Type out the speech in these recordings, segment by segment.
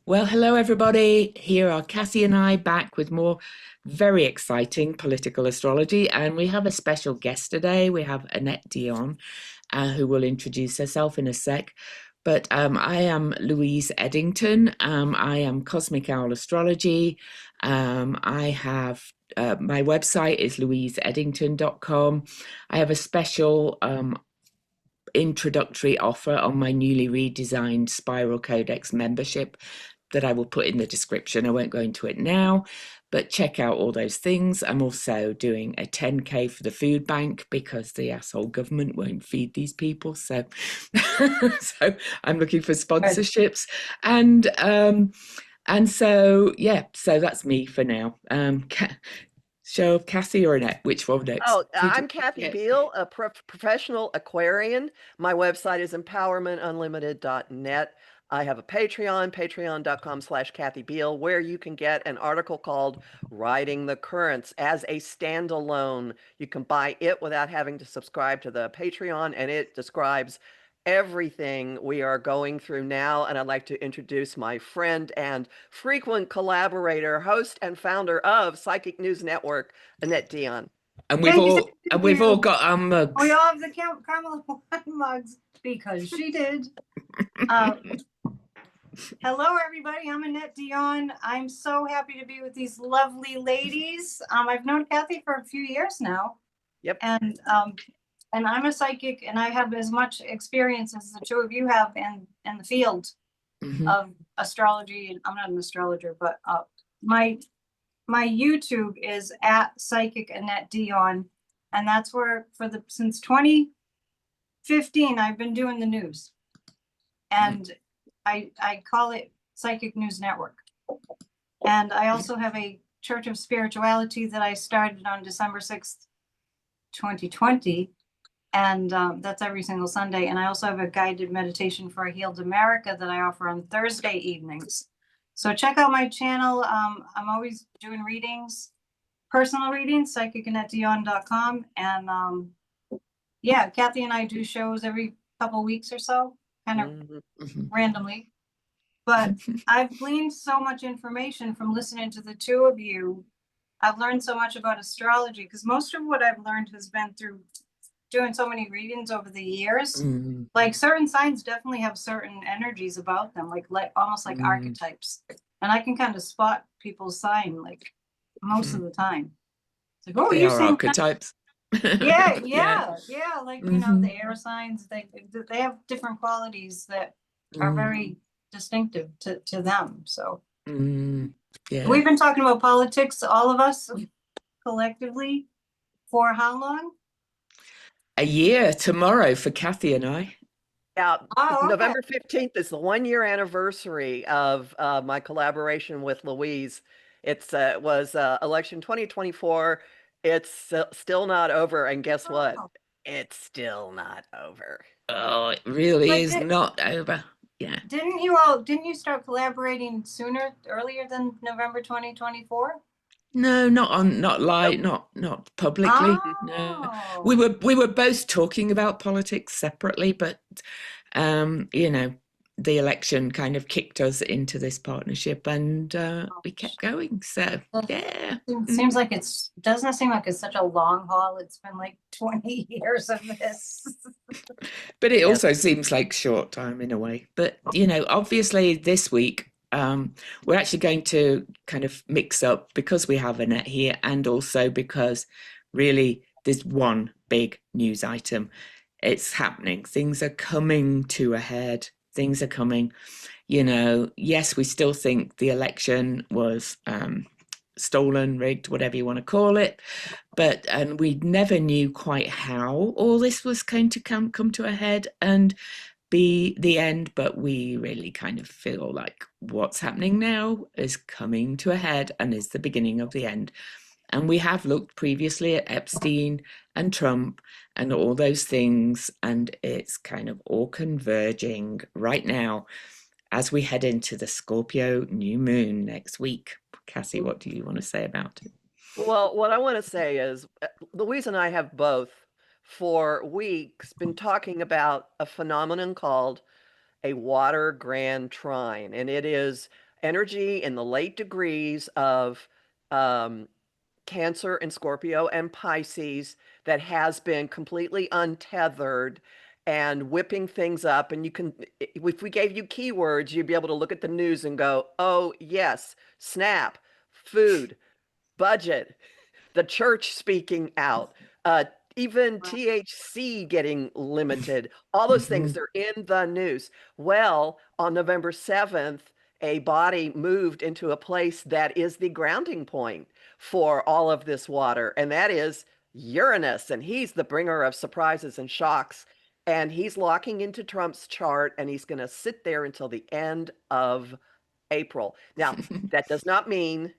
Well, hello everybody. Here are Cassie and I back with more very exciting political astrology, and we have a special guest today. We have Annette Dion, who will introduce herself in a sec. But I am Louise Edington. I am Cosmic Owl Astrology. I have my website is louiseeddington.com. I have a special introductory offer on my newly redesigned Spiral Codex membership that I will put in the description. I won't go into it now, but check out all those things. I'm also doing a 10K for the food bank because the asshole government won't feed these people. So, so I'm looking for sponsorships, and so yeah, so that's me for now. Show of Cassie or Annette, which one next? I'm Kathy Biehl, a professional aquarian. My website is empowermentunlimited.net. I have a Patreon, patreon.com/Kathy Biehl, where you can get an article called Riding the Currents as a standalone. You can buy it without having to subscribe to the Patreon, and it describes everything we are going through now. And I'd like to introduce my friend and frequent collaborator, host and founder of Psychic News Network, Annette Dion. And we've all got our mugs. We all have the Kamala mugs because she did. Hello, everybody. I'm Annette Dion. I'm so happy to be with these lovely ladies. I've known Kathy for a few years now. Yep. And I'm a psychic, and I have as much experience as the two of you have in the field of astrology. I'm not an astrologer, but my YouTube is at Psychic Annette Dion, and that's where since 2015 I've been doing the news, and I call it Psychic News Network. And I also have a Church of Spirituality that I started on December 6th, 2020, and that's every single Sunday. And I also have a guided meditation for a Healed America that I offer on Thursday evenings. So check out my channel. I'm always doing readings, personal readings, psychicannetteDion.com. And yeah, Kathy and I do shows every couple weeks or so, kind of randomly. But I've gleaned so much information from listening to the two of you. I've learned so much about astrology because most of what I've learned has been through doing so many readings over the years. Like certain signs definitely have certain energies about them, like almost like archetypes, and I can kind of spot people's sign like most of the time. It's like, oh, they are archetypes. Yeah. Like you know, the air signs, they have different qualities that are very distinctive to them. So yeah, we've been talking about politics, all of us collectively, for how long? A year tomorrow for Kathy and I. Yeah, okay. November 15th is the 1-year anniversary of my collaboration with Louise. It was election 2024. It's still not over, and guess what? It's still not over. Oh, it really is not over. Yeah. Didn't you start collaborating earlier than November 2024? No, not publicly. No. We were both talking about politics separately, but you know, the election kind of kicked us into this partnership, and we kept going. So yeah. It seems like doesn't it seem like it's such a long haul? It's been like 20 years of this. But it also seems like short time in a way. But you know, obviously this week we're actually going to kind of mix up because we have Annette here, and also because really there's one big news item. It's happening. Things are coming to a head. Things are coming. You know, yes, we still think the election was stolen, rigged, whatever you want to call it, and we never knew quite how all this was going to come to a head and be the end, but we really kind of feel like what's happening now is coming to a head and is the beginning of the end. And we have looked previously at Epstein and Trump and all those things, and it's kind of all converging right now as we head into the Scorpio New Moon next week. Cassie, what do you want to say about it? Well, what I want to say is Louise and I have both for weeks been talking about a phenomenon called a water grand trine, and it is energy in the late degrees of Cancer and Scorpio and Pisces that has been completely untethered and whipping things up. And you can, if we gave you keywords, you'd be able to look at the news and go, oh, yes, snap, food, budget, the church speaking out, even THC getting limited, all those things, they're in the news. Well, on November 7th, a body moved into a place that is the grounding point for all of this water, and that is Uranus. And he's the bringer of surprises and shocks. And he's locking into Trump's chart, and he's going to sit there until the end of April. Now, that does not mean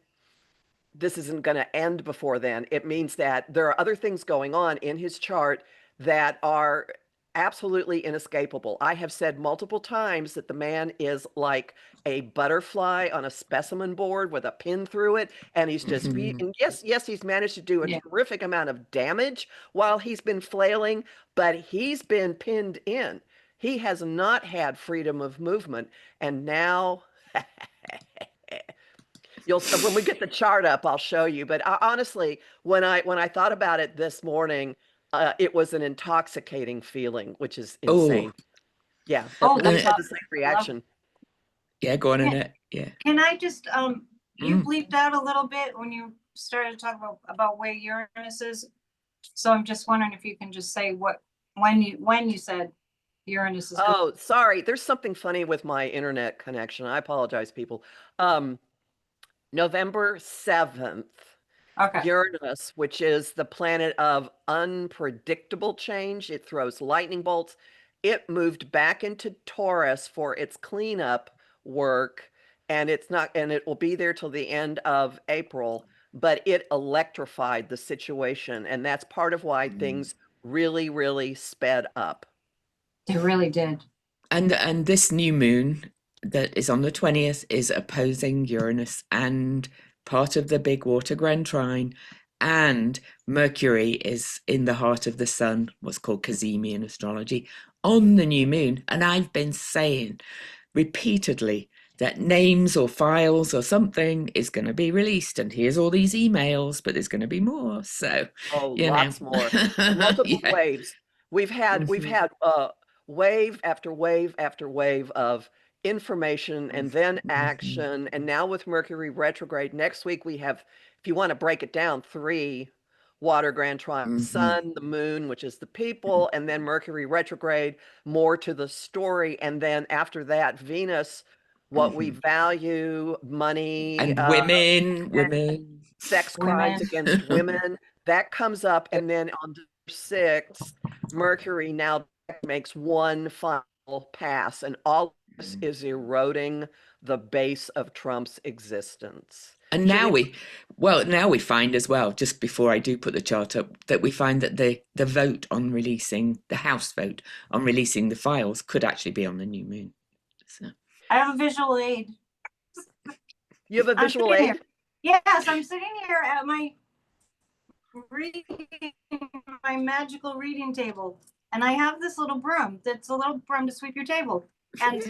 this isn't going to end before then. It means that there are other things going on in his chart that are absolutely inescapable. I have said multiple times that the man is like a butterfly on a specimen board with a pin through it, and he's just and yes, he's managed to do a terrific amount of damage while he's been flailing, but he's been pinned in. He has not had freedom of movement, and now when we get the chart up, I'll show you. But honestly, when I thought about it this morning, it was an intoxicating feeling, which is insane. Yeah. Louise had the same reaction. Yeah, go on, Annette. Yeah. Can I just you bleeped out a little bit when you started to talk about where Uranus is. So I'm just wondering if you can just say when you said Uranus is. Oh, sorry. There's something funny with my internet connection. I apologize, people. November 7th, Uranus, which is the planet of unpredictable change. It throws lightning bolts. It moved back into Taurus for its cleanup work, and it will be there till the end of April, but it electrified the situation, and that's part of why things really, really sped up. They really did. And this new moon that is on the 20th is opposing Uranus and part of the big water grand trine, and Mercury is in the heart of the sun, what's called Cazimi in astrology, on the new moon. And I've been saying repeatedly that names or files or something is going to be released, and here's all these emails, but there's going to be more. So lots more, multiple waves. We've had wave after wave after wave of information and then action. And now with Mercury retrograde, next week we have, if you want to break it down, 3 water grand trine: sun, the moon, which is the people, and then Mercury retrograde, more to the story. And then after that, Venus, what we value, money, and women, sex crimes against women, that comes up. And then on the 6th, Mercury now makes one final pass, and all this is eroding the base of Trump's existence. And now we find as well, just before I do put the chart up, that we find that the vote on releasing, the House vote on releasing the files could actually be on the new moon. So I have a visual aid. You have a visual aid? Here. Yes, I'm sitting here at my magical reading table, and I have this little broom that's a little broom to sweep your table. And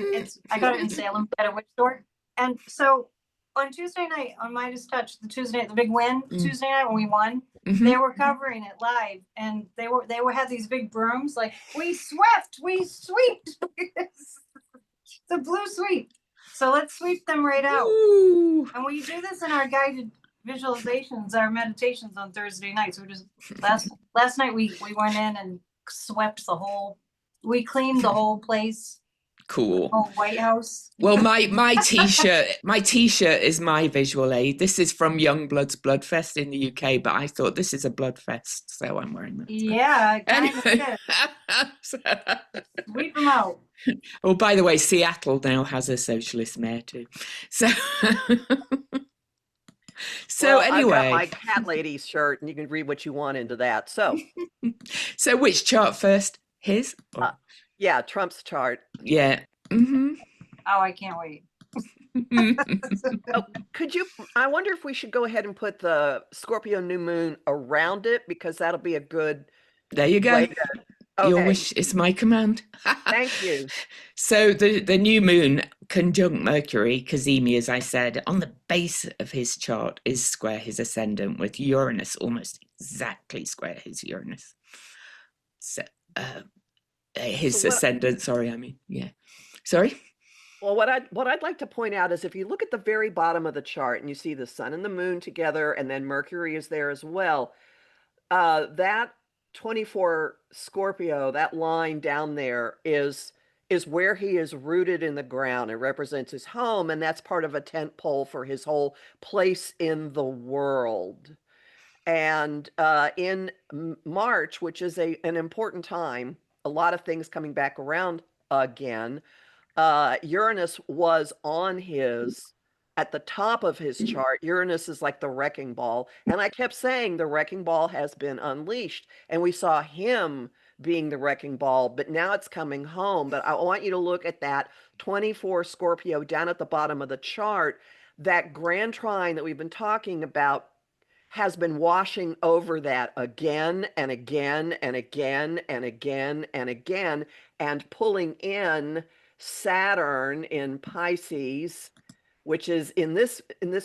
I got it in Salem at a witch store. And so on Tuesday night on Midas Touch, the Tuesday night, the big win, Tuesday night when we won, they were covering it live, and they had these big brooms like, we swept. It's a blue sweep. So let's sweep them right out. Ooh. And we do this in our guided visualizations, our meditations on Thursday nights. We just last night we went in and swept we cleaned the whole place. Cool. Oh, White House. Well, my t-shirt is my visual aid. This is from Youngblood's Bloodfest in the UK, but I thought this is a Bloodfest, so I'm wearing that. Yeah, anyway. Sweep them out. Oh, by the way, Seattle now has a socialist mayor too. So anyway, I've got my cat lady's shirt, and you can read what you want into that. So which chart first? His? Yeah, Trump's chart. Yeah. Oh, I can't wait. I wonder if we should go ahead and put the Scorpio New Moon around it, because that'll be a good. There you go. Your wish is my command. Thank you. So the new moon conjunct Mercury, Cazimi, as I said, on the base of his chart is square his ascendant, with Uranus almost exactly square his Uranus. So, his So ascendant, sorry, I mean, yeah. Sorry? well, what I'd like to point out is if you look at the very bottom of the chart and you see the sun and the moon together, and then Mercury is there as well, that 24 Scorpio, that line down there is where he is rooted in the ground. It represents his home, and that's part of a tent pole for his whole place in the world. And in March, which is an important time, a lot of things coming back around again. Uranus was on his at the top of his chart. Uranus is like the wrecking ball. And I kept saying the wrecking ball has been unleashed. And we saw him being the wrecking ball, but now it's coming home. But I want you to look at that 24 Scorpio down at the bottom of the chart. That grand trine that we've been talking about has been washing over that again and again and again and again and again, and pulling in Saturn in Pisces, which is in this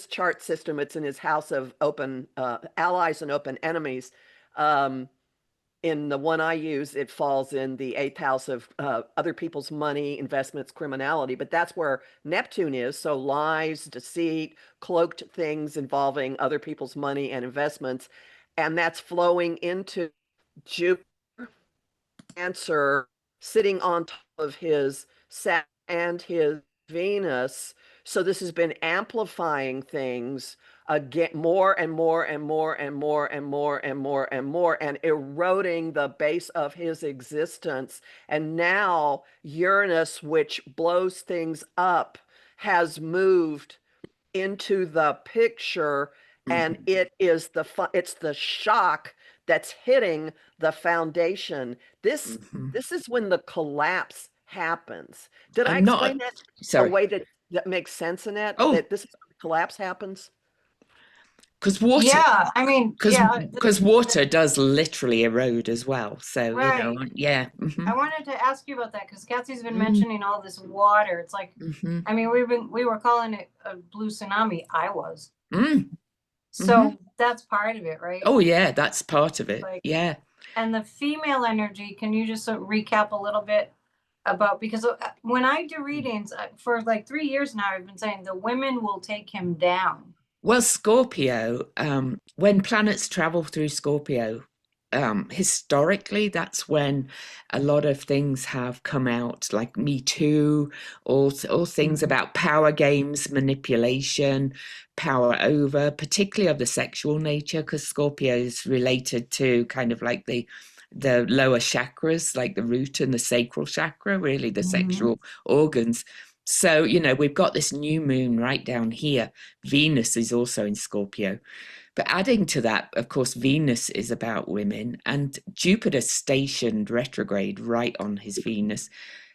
chart system, it's in his house of open allies and open enemies. In the one I use, it falls in the 8th house of other people's money, investments, criminality, but that's where Neptune is. So lies, deceit, cloaked things involving other people's money and investments. And that's flowing into Jupiter, Cancer, sitting on top of his Saturn and his Venus. So this has been amplifying things again, more and more and more and more and more and more and more, and eroding the base of his existence. And now Uranus, which blows things up, has moved into the picture, and it is it's the shock that's hitting the foundation. This is when the collapse happens. Did I I'm explain not, that a sorry. way that makes sense, Annette? Oh. That this is when the collapse happens? Because water, Yeah, I mean, yeah, because water does literally erode as well. So, you know, right. yeah. I wanted to ask you about that because Kathy's been mentioning all this water. It's like, I mean, we were calling it a blue tsunami. I was. So that's part of it, right? Oh, yeah, that's part of it. Like, yeah. And the female energy, can you just recap a little bit about, because when I do readings for like 3 years now, I've been saying the women will take him down. Well, Scorpio, when planets travel through Scorpio, historically, that's when a lot of things have come out, like Me Too, all things about power games, manipulation, power over, particularly of the sexual nature, because Scorpio is related to kind of like the lower chakras, like the root and the sacral chakra, really the sexual organs. So, you know, we've got this new moon right down here. Venus is also in Scorpio. But adding to that, of course, Venus is about women, and Jupiter stationed retrograde right on his Venus.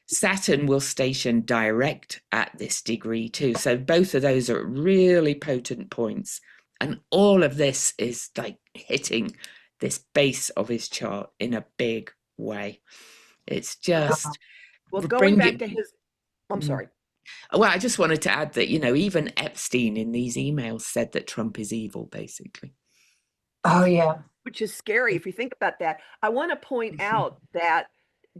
Saturn will station direct at this degree too. So both of those are really potent points. And all of this is like hitting this base of his chart in a big way. It's just... Well, going back to his... I'm sorry. Well, I just wanted to add that, you know, even Epstein in these emails said that Trump is evil, basically. Oh, yeah. Which is scary if you think about that. I want to point out that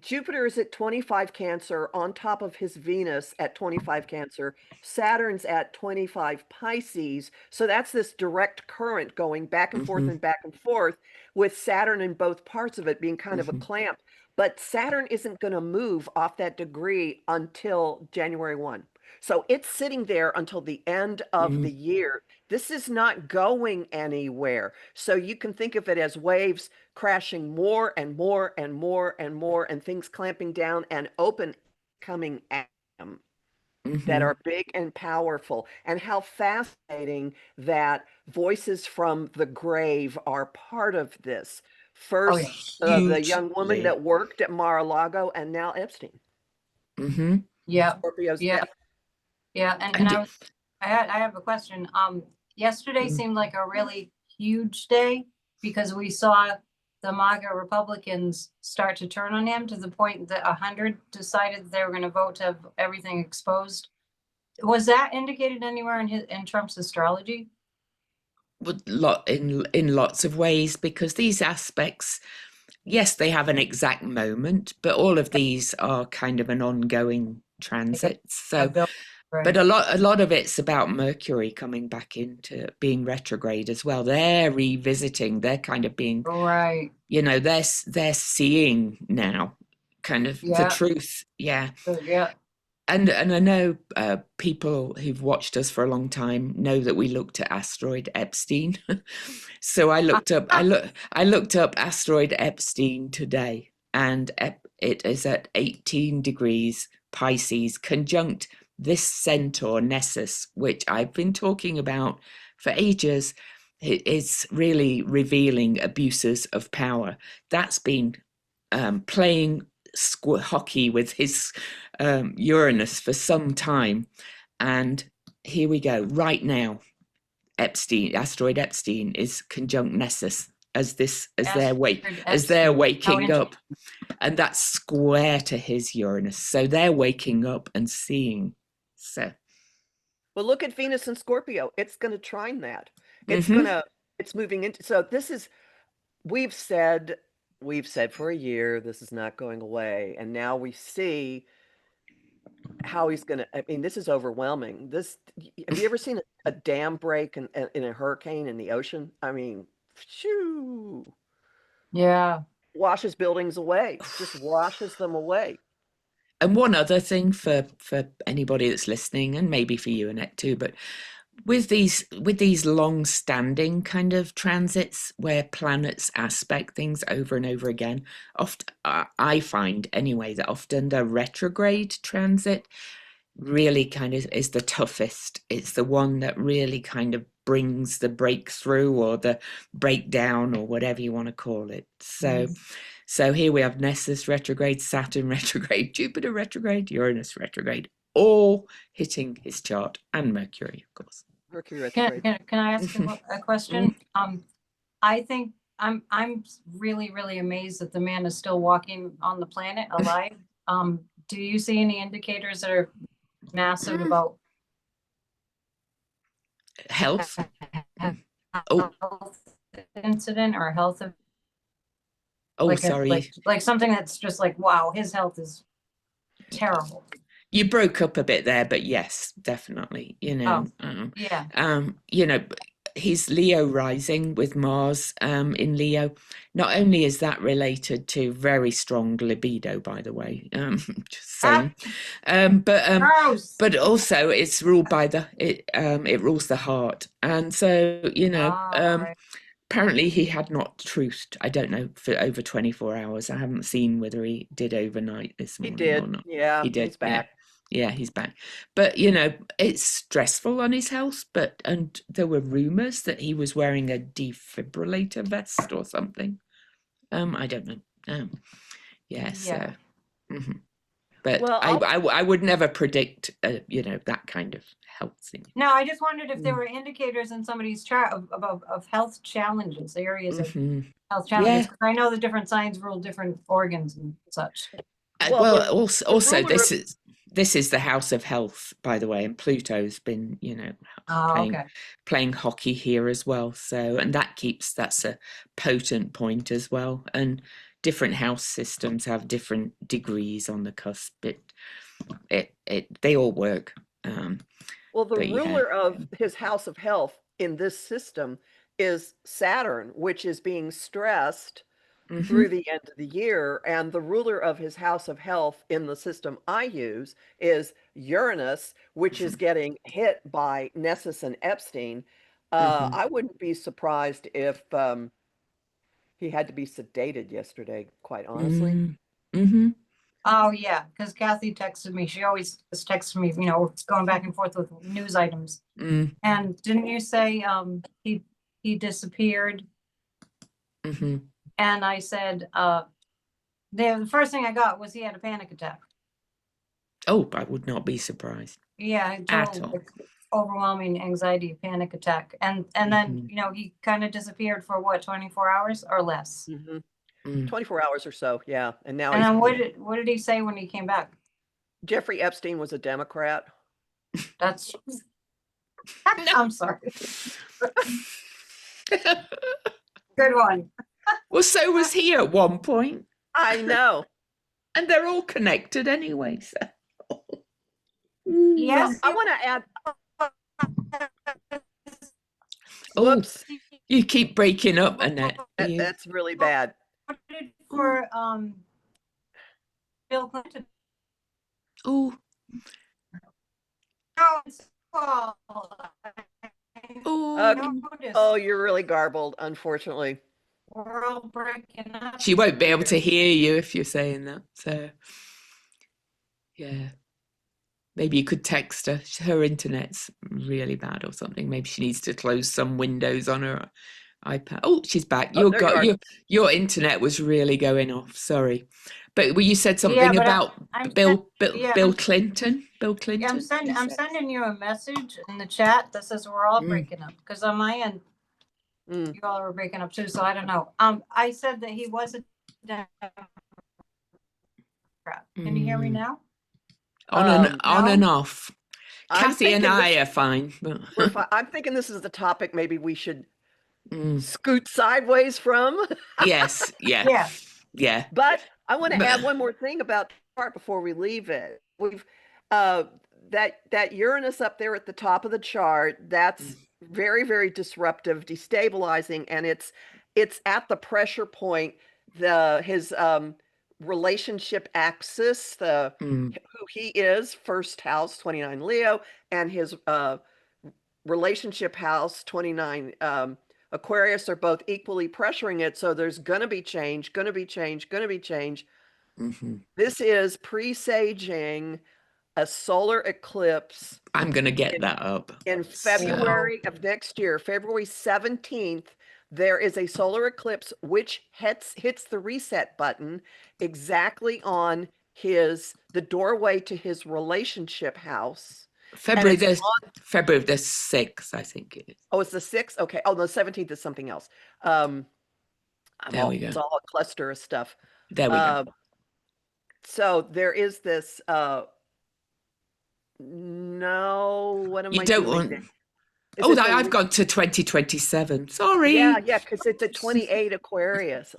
Jupiter is at 25 Cancer on top of his Venus at 25 Cancer. Saturn's at 25 Pisces. So that's this direct current going back and forth with Saturn in both parts of it being kind of a clamp. But Saturn isn't going to move off that degree until January 1. So it's sitting there until the end of the year. This is not going anywhere. So you can think of it as waves crashing more and more and more and more, and things clamping down and open coming at them that are big and powerful. And how fascinating that voices from the grave are part of this. First, the young woman that worked at Mar-a-Lago, and now Epstein. Yeah. Scorpio's death. Yeah, and I have a question. Yesterday seemed like a really huge day because we saw the MAGA Republicans start to turn on him to the point that 100 decided they were going to vote to have everything exposed. Was that indicated anywhere in Trump's astrology? In lots of ways, because these aspects, yes, they have an exact moment, but all of these are kind of an ongoing transit. So, but Right. a lot of it's about Mercury coming back into being retrograde as well. They're revisiting. They're kind of being, Right. you know, they're seeing now, kind of the Yeah. truth. Yeah. Yeah. And I know people who've watched us for a long time know that we looked at asteroid Epstein. So I looked up asteroid Epstein today, and it is at 18 degrees Pisces, conjunct this centaur Nessus, which I've been talking about for ages. It is really revealing abuses of power. That's been playing hockey with his Uranus for some time, and here we go. Right now, asteroid Epstein is conjunct Nessus as they're waking up, and that's square to his Uranus. So they're waking up and seeing. So, well, look at Venus and Scorpio. It's going to trine that. It's moving into. So this is. We've said for a year this is not going away, and now we see how he's going to. I mean, this is overwhelming. Have you ever seen a dam break in a hurricane in the ocean? I mean, shoo, Yeah. washes buildings away, just washes them away. And one other thing for anybody that's listening, and maybe for you, Annette, too, but with these long-standing kind of transits where planets aspect things over and over again, often I find anyway that often the retrograde transit really kind of is the toughest. It's the one that really kind of brings the breakthrough or the breakdown or whatever you want to call it. So here we have Nessus retrograde, Saturn retrograde, Jupiter retrograde, Uranus retrograde, all hitting his chart, and Mercury, of course. Mercury retrograde. Can I ask a question? I think I'm really, really amazed that the man is still walking on the planet alive. Do you see any indicators that are massive about health? Health incident or health of sorry. like something that's just like, wow, his health is terrible. You broke up a bit there, but yes, definitely. Yeah. He's Leo rising with Mars in Leo. Not only is that related to very strong libido, by the way, just saying, but also it's ruled by it rules the heart, and so apparently he had not truthed, I don't know, for over 24 hours. I haven't seen whether he did overnight this morning or not. Yeah, he did. He's back. Yeah, he's back. But, it's stressful on his health. And there were rumors that he was wearing a defibrillator vest or something. I don't know. But well, I would never predict, that kind of health thing. No, I just wondered if there were indicators in somebody's chart of health challenges, areas of health challenges. Because I know the different signs rule different organs and such. Also this is the house of health, by the way, and Pluto's been, playing hockey here as well. So, and that's a potent point as well. And different house systems have different degrees on the cusp. They all work. The ruler of his house of health in this system is Saturn, which is being stressed through the end of the year, and the ruler of his house of health in the system I use is Uranus, which is getting hit by Nessus and Epstein. I wouldn't be surprised if he had to be sedated yesterday, quite honestly. Oh yeah, because Kathy texted me. She always texts me, going back and forth with news items. And didn't you say he disappeared? And I said, the first thing I got was he had a panic attack. Oh, I would not be surprised. Yeah, at all. Overwhelming anxiety, panic attack. And then, he kind of disappeared for what, 24 hours or less? 24 hours or so, yeah. And then what did he say when he came back? Jeffrey Epstein was a Democrat. That's, No. I'm sorry. Good one. Well, so was he at one point, I know. and they're all connected anyway. So. Yes. I want to add. Oh, Whoops. you keep breaking up, Annette. You... That's really bad. For Bill Clinton. Oh, Oh, it's fall. oh. Oh, you're really garbled, unfortunately. We're all breaking up. She won't be able to hear you if you're saying that. So, yeah. Maybe you could text her. Her internet's really bad or something. Maybe she needs to close some windows on her iPad. Oh, she's back. Your internet was really going off. Sorry, but you said something about Bill Clinton. Bill Clinton. Yeah, I'm sending you a message in the chat that says we're all breaking up, because on my end, you all are breaking up too. So I don't know. I said that he was a Democrat. Can you hear me now? On and no? off. Kathy and I are fine. But... We're fine. I'm thinking this is the topic maybe we should scoot sideways from. Yes. Yeah. Yeah. But I want to add one more thing about the part before we leave it. We've that Uranus up there at the top of the chart, that's very, very disruptive, destabilizing, and it's at the pressure point, his relationship axis, who he is, first house 29 Leo, and his relationship house 29 Aquarius are both equally pressuring it. So there's gonna be change. This is presaging a solar eclipse. I'm gonna get that up in February of next year, February 17th. There is a solar eclipse which hits the reset button exactly on the doorway to his relationship house. February the 6th, I think it is. Oh, it's the 6th? Okay. Oh, the 17th is something else. There we go. It's all a cluster of stuff. There we go. So there is this no, what am I don't doing? Want... Oh, I've gone to 2027. Sorry. Yeah, because it's a 28 Aquarius.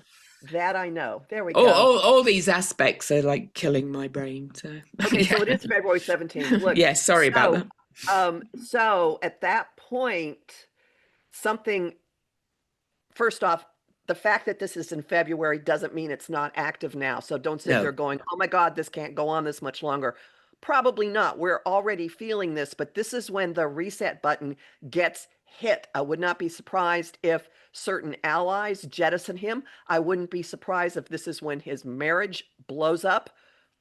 That I know. There we go. All these aspects are like killing my brain. So okay, so it is February 17th. Look, yeah, sorry about that. So at that point, first off, the fact that this is in February doesn't mean it's not active now. So don't sit there going, oh my God, this can't go on this much longer. Probably not. We're already feeling this, but this is when the reset button gets hit. I would not be surprised if certain allies jettison him. I wouldn't be surprised if this is when his marriage blows up.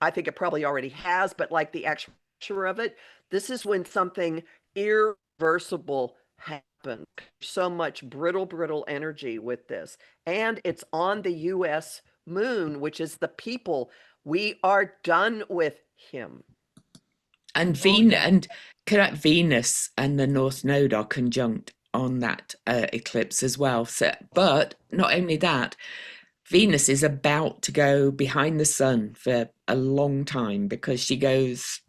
I think it probably already has, but like the actual picture of it, this is when something irreversible happens. So much brittle energy with this. And it's on the US moon, which is the people. We are done with him. And Venus and the North Node are conjunct on that eclipse as well. So, but not only that, Venus is about to go behind the sun for a long time because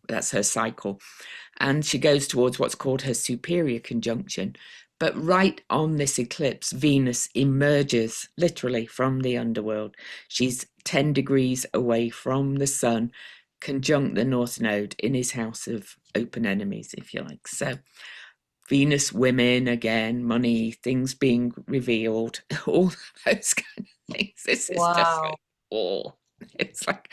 that's her cycle, and she goes towards what's called her superior conjunction. But right on this eclipse, Venus emerges literally from the underworld. She's 10 degrees away from the sun, conjunct the North Node in his house of open enemies, if you like. So Venus, women, again, money, things being revealed, all those kind of things. This is just like, it's like,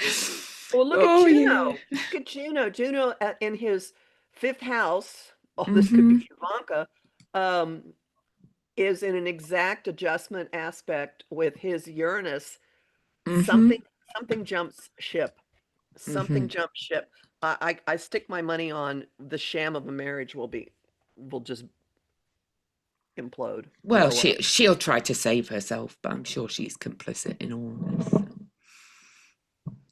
well, look at Juno. Yeah. Look at Juno. Juno in his 5th house. Oh, this could be Ivanka. Is in an exact adjustment aspect with his Uranus. Something jumps ship. Jumps ship. I stick my money on the sham of a marriage will just implode. Well, she'll try to save herself, but I'm sure she's complicit in all this. So.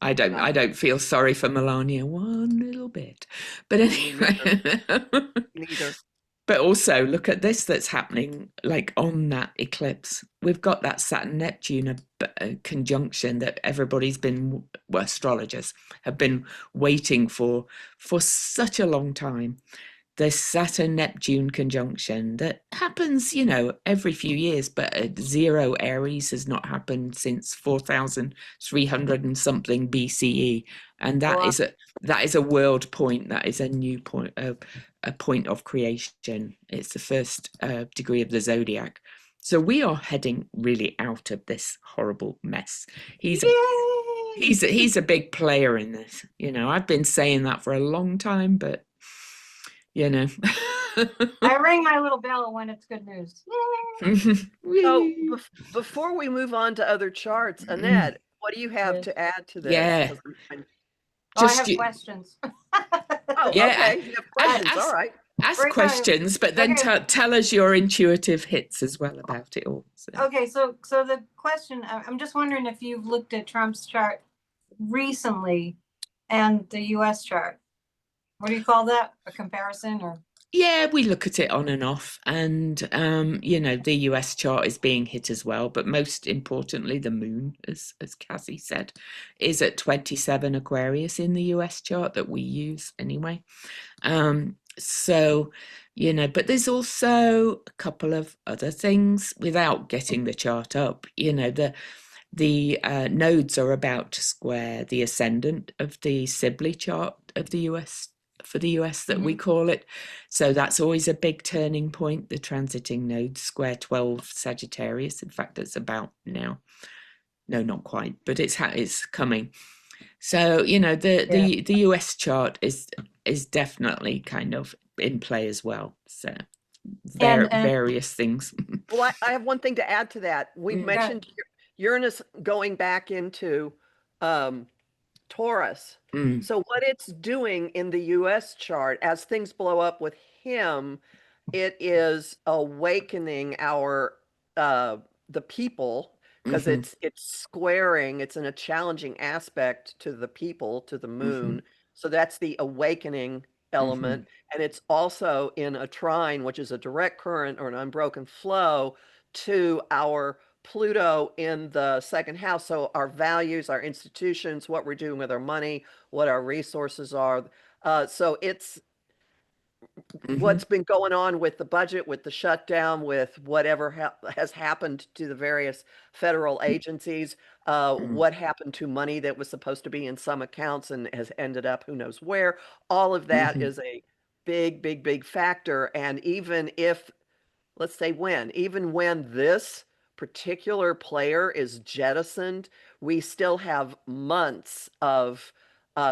I don't feel sorry for Melania one little bit. But anyway. Neither. But also look at this that's happening like on that eclipse. We've got that Saturn-Neptune conjunction that everybody's been, astrologers have been waiting for such a long time. the Saturn-Neptune conjunction that happens, every few years, but at 0 Aries has not happened since 4,300 and something BCE, and that is a world point. That is a new point, a point of creation. It's the first degree of the zodiac. So we are heading really out of this horrible mess. He's a big player in this. I've been saying that for a long time, but I ring my little bell when it's good news. So before we move on to other charts, Annette, what do you have to add to this? Yeah. I have questions. Yeah. Okay. You have questions. All right. Ask questions, but then tell us your intuitive hits as well about it all. So. Okay, so the question, I'm just wondering if you've looked at Trump's chart recently and the US chart. What do you call that? A comparison or? Yeah, we look at it on and off, and the US chart is being hit as well, but most importantly, the moon, as Cassie said, is at 27 Aquarius in the US chart that we use anyway. So, but there's also a couple of other things without getting the chart up. The nodes are about to square the ascendant of the Sibley chart of the US, for the US that we call it. So that's always a big turning point. The transiting nodes square 12 Sagittarius. In fact, it's about now. No, not quite, but it's coming. So the US chart is definitely kind of in play as well. So various things. Well, I have one thing to add to that. We mentioned Uranus going back into Taurus. So what it's doing in the US chart, as things blow up with him, it is awakening our the people, because it's squaring, it's in a challenging aspect to the people, to the moon. So that's the awakening element. And it's also in a trine, which is a direct current or an unbroken flow to our Pluto in the second house. So our values, our institutions, what we're doing with our money, what our resources are. So it's what's been going on with the budget, with the shutdown, with whatever has happened to the various federal agencies, what happened to money that was supposed to be in some accounts and has ended up who knows where. All of that is a big, big, big factor. And even if, let's say even when this particular player is jettisoned, we still have months of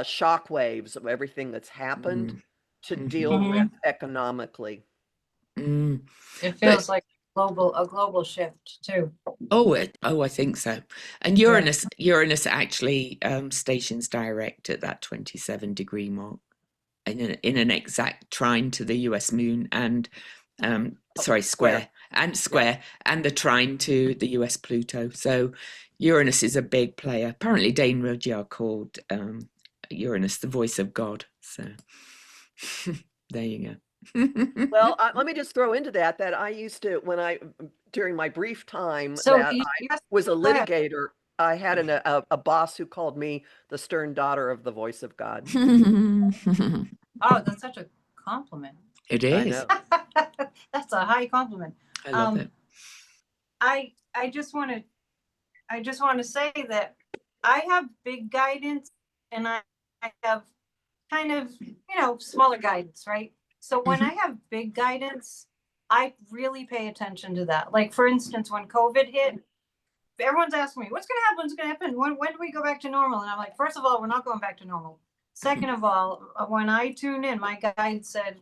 shock waves of everything that's happened to deal with economically. It feels like a global shift too. I think so. And Uranus actually stations direct at that 27-degree mark in an exact trine to the US moon and square and the trine to the US Pluto. So Uranus is a big player. Apparently Dane Rudyard called Uranus the voice of God. So there you go. Well, let me just throw into that I used to, during my brief time I was a litigator, I had a boss who called me the stern daughter of the voice of God. Oh, that's such a compliment. It is. I know. That's a high compliment. I love it. I just want to say that I have big guidance and I have kind of, smaller guidance, right? So when I have big guidance, I really pay attention to that. Like, for instance, when COVID hit, everyone's asking me, what's going to happen? What's going to happen? When do we go back to normal? And I'm like, first of all, we're not going back to normal. Second of all, when I tuned in, my guide said,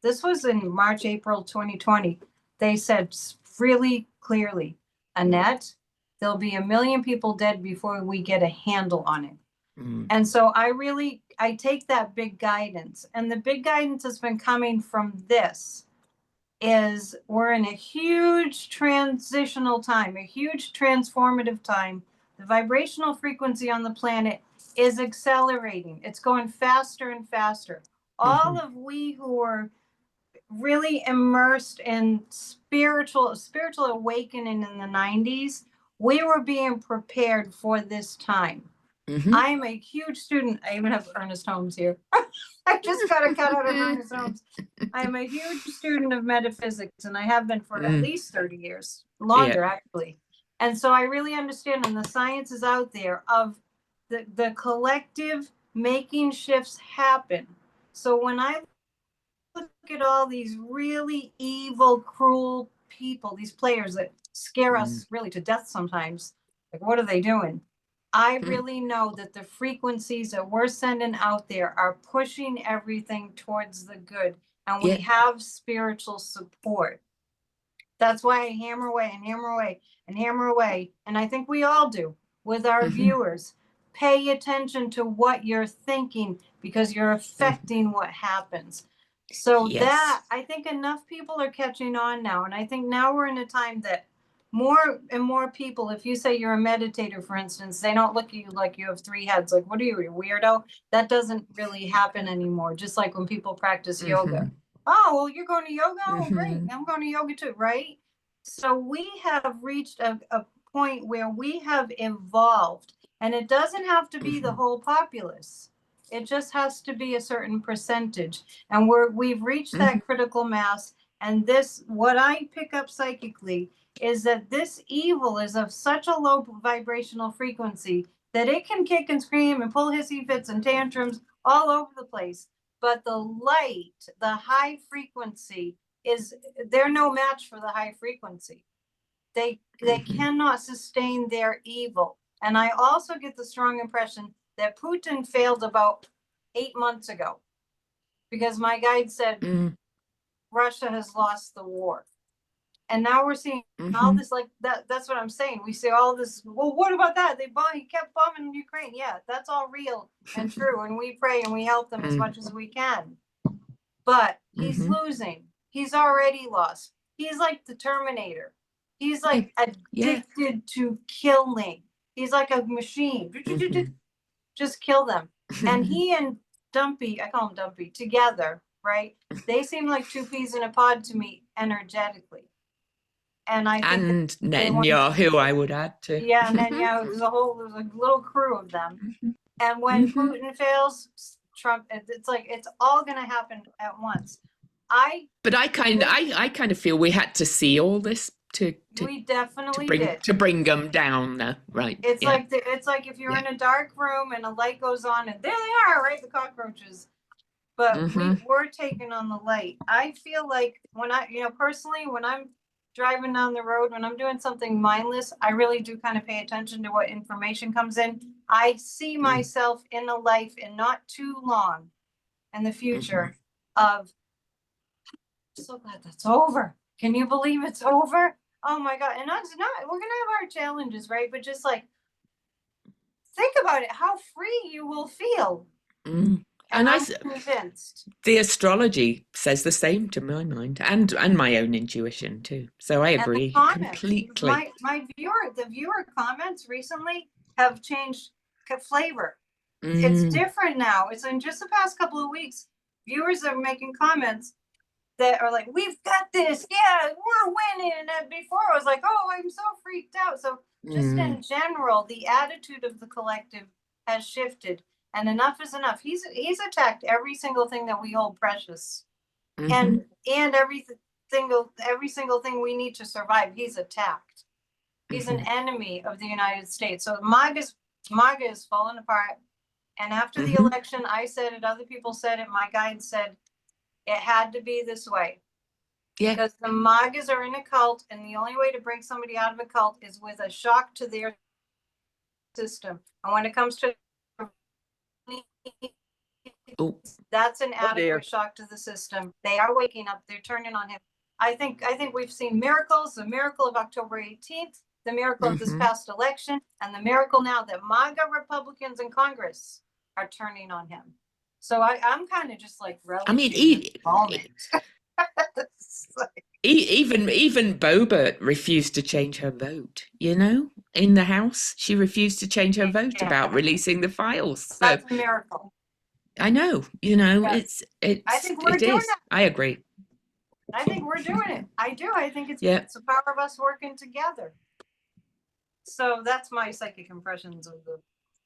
this was in March, April 2020. They said really clearly, Annette, there'll be 1 million people dead before we get a handle on it. And so I take that big guidance, and the big guidance has been coming from this is we're in a huge transitional time, a huge transformative time. The vibrational frequency on the planet is accelerating. It's going faster and faster. All of we who are really immersed in spiritual awakening in the 90s, we were being prepared for this time. I am a huge student. I even have Ernest Holmes here. I just got a cut out of Ernest Holmes. I am a huge student of metaphysics, and I have been for at least 30 years, longer actually. And so I really understand, and the science is out there of the collective making shifts happen. So when I look at all these really evil, cruel people, these players that scare us really to death sometimes, like what are they doing? I really know that the frequencies that we're sending out there are pushing everything towards the good, and we have spiritual support. That's why I hammer away and hammer away and hammer away. And I think we all do with our viewers. Pay attention to what you're thinking, because you're affecting what happens. So that, I think enough people are catching on now. And I think now we're in a time that more and more people, if you say you're a meditator, for instance, they don't look at you like you have 3 heads. Like, what are you, a weirdo? That doesn't really happen anymore. Just like when people practice yoga. Oh, well, you're going to yoga? Oh, great. I'm going to yoga too, right? So we have reached a point where we have evolved, and it doesn't have to be the whole populace. It just has to be a certain percentage. And we've reached that critical mass. And this, what I pick up psychically, is that this evil is of such a low vibrational frequency that it can kick and scream and pull hissy fits and tantrums all over the place. But the light, the high frequency, they're no match for the high frequency. They cannot sustain their evil. And I also get the strong impression that Putin failed about 8 months ago, because my guide said Russia has lost the war. And now we're seeing all this, like that's what I'm saying. We see all this, well, what about that? He kept bombing Ukraine. Yeah, that's all real and true. And we pray and we help them as much as we can. But he's losing. He's already lost. He's like the Terminator. He's like addicted to killing. He's like a machine. Just kill them. And he and Dumpy, I call him Dumpy, together, right? They seem like 2 peas in a pod to me energetically. And I think Netanyahu, I would add to. Yeah, Netanyahu. There's a little crew of them. And when Putin fails, Trump, it's like it's all going to happen at once. But I kind of feel we had to see all this we definitely did to bring them down, right? It's like if you're in a dark room and a light goes on, and there they are, right? The cockroaches. But we're taking on the light. I feel like when personally, when I'm driving down the road, when I'm doing something mindless, I really do kind of pay attention to what information comes in. I see myself in a life in not too long in the future of, I'm so glad that's over. Can you believe it's over? Oh my God. And we're going to have our challenges, right? But just like, think about it, how free you will feel. And I'm convinced. The astrology says the same to my mind, and my own intuition too. So I agree completely. The viewer comments recently have changed flavor. It's different now. It's in just the past couple of weeks. Viewers are making comments that are like, "We've got this. Yeah, we're winning." And before I was like, "Oh, I'm so freaked out." So just in general, the attitude of the collective has shifted. And enough is enough. He's attacked every single thing that we hold precious, and every single thing we need to survive. He's attacked. He's an enemy of the United States. So MAGA is falling apart. And after the election, I said it. Other people said it. My guide said it had to be this way. Yeah. Because the MAGAs are in a cult, and the only way to break somebody out of a cult is with a shock to their system. And when it comes to that's an adequate shock to the system. They are waking up. They're turning on him. I think we've seen miracles. The miracle of October 18th, the miracle of this past election, and the miracle now that MAGA Republicans in Congress are turning on him. So I'm kind of just like relishing even Boebert refused to change her vote, in the House. She refused to change her vote about releasing the files. So that's a miracle. I know, it's I think we're doing that. I agree. I think we're doing it. I do. I think it's the power of us working together. So that's my psychic impressions of the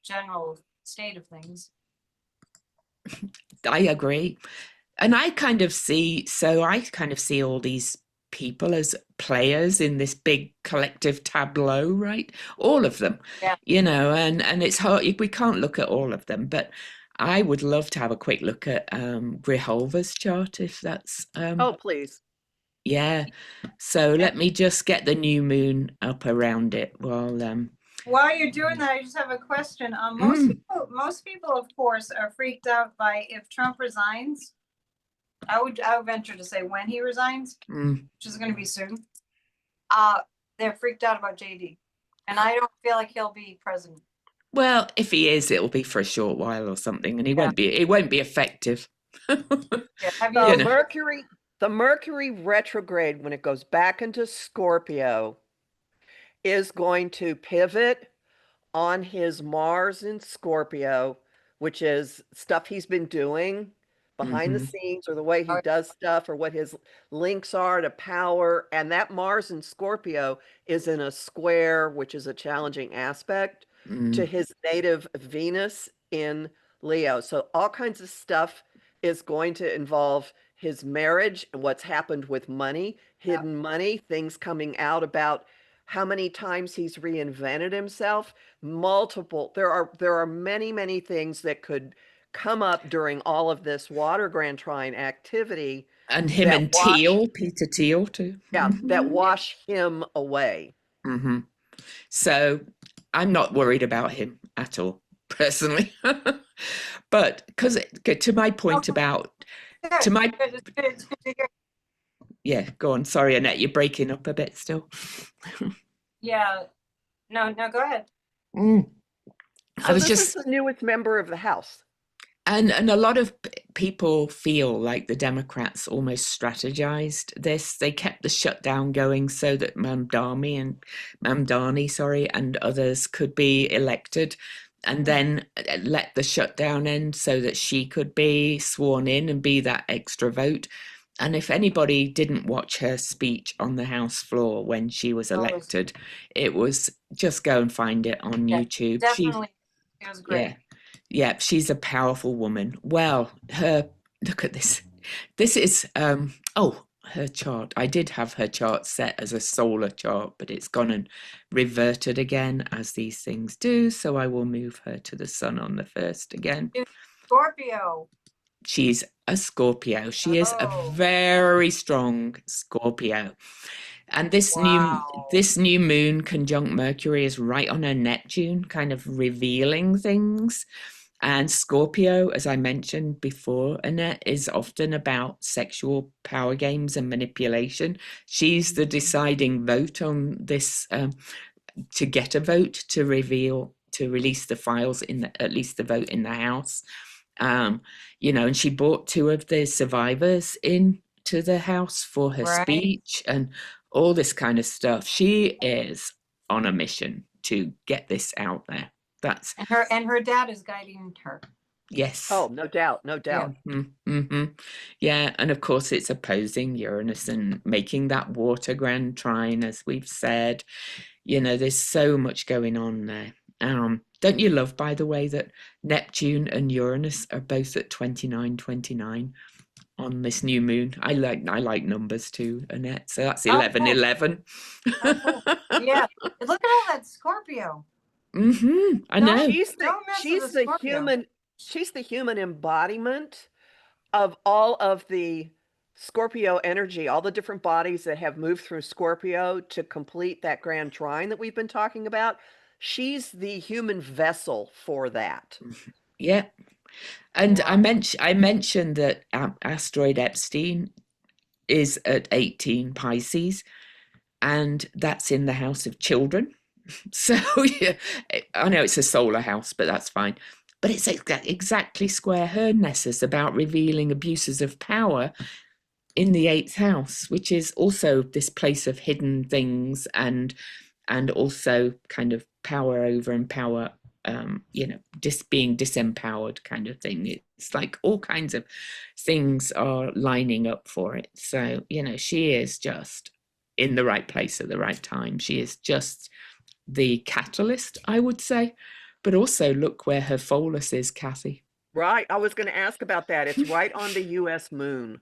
general state of things. I agree. And I kind of see all these people as players in this big collective tableau, right? All of them, Yeah. and it's hard. We can't look at all of them, but I would love to have a quick look at Grijalva's chart, if that's. Oh, please. Yeah. So let me just get the new moon up around it While you're doing that, I just have a question. Most people, of course, are freaked out by if Trump resigns. I would venture to say when he resigns, which is going to be soon. They're freaked out about JD, and I don't feel like he'll be president. Well, if he is, it'll be for a short while or something, and he won't be. It won't be effective. The Mercury retrograde, when it goes back into Scorpio, is going to pivot on his Mars in Scorpio, which is stuff he's been doing behind the scenes, or the way he does stuff, or what his links are to power. And that Mars in Scorpio is in a square, which is a challenging aspect to his native Venus in Leo. So all kinds of stuff is going to involve his marriage and what's happened with money, hidden money, things coming out about how many times he's reinvented himself. There are many, many things that could come up during all of this water grand trine activity. And him and Peter Thiel too. Yeah, that wash him away. So I'm not worried about him at all, personally. But because to my point about yeah, go on. Sorry, Annette, you're breaking up a bit still. Yeah, no, go ahead. So this is the newest member of the House. And a lot of people feel like the Democrats almost strategized this. They kept the shutdown going so that Mamdani and others could be elected, and then let the shutdown end so that she could be sworn in and be that extra vote. And if anybody didn't watch her speech on the House floor when she was elected, it was just go and find it on YouTube. Definitely, it was great. Yeah, she's a powerful woman. Well, look at this. This is her chart. I did have her chart set as a solar chart, but it's gone and reverted again, as these things do. So I will move her to the sun on the 1st again. Scorpio. She's a Scorpio. She is a very strong Scorpio. And this new moon conjunct Mercury is right on her Neptune, kind of revealing things. And Scorpio, as I mentioned before, Annette, is often about sexual power games and manipulation. She's the deciding vote on this, to get a vote to release the files at least the vote in the House. And she brought 2 of the survivors into the House for her speech and all this kind of stuff. She is on a mission to get this out there. And her dad is guiding her. Yes. Oh, no doubt. Yeah, and of course it's opposing Uranus and making that water grand trine, as we've said. There's so much going on there. Don't you love, by the way, that Neptune and Uranus are both at 29 on this new moon? I like numbers too, Annette. So that's 11. Yeah, look at all that Scorpio. I know. She's the human embodiment of all of the Scorpio energy, all the different bodies that have moved through Scorpio to complete that grand trine that we've been talking about. She's the human vessel for that. Yeah. And I mentioned that asteroid Epstein is at 18 Pisces, and that's in the house of children. So yeah, I know it's a solar house, but that's fine. But it's exactly square her Nessus about revealing abuses of power in the 8th house, which is also this place of hidden things and also kind of power over and power, just being disempowered kind of thing. It's like all kinds of things are lining up for it. So, she is just in the right place at the right time. She is just the catalyst, I would say. But also look where her pholus is, Kathy. Right. I was going to ask about that. It's right on the U.S. moon,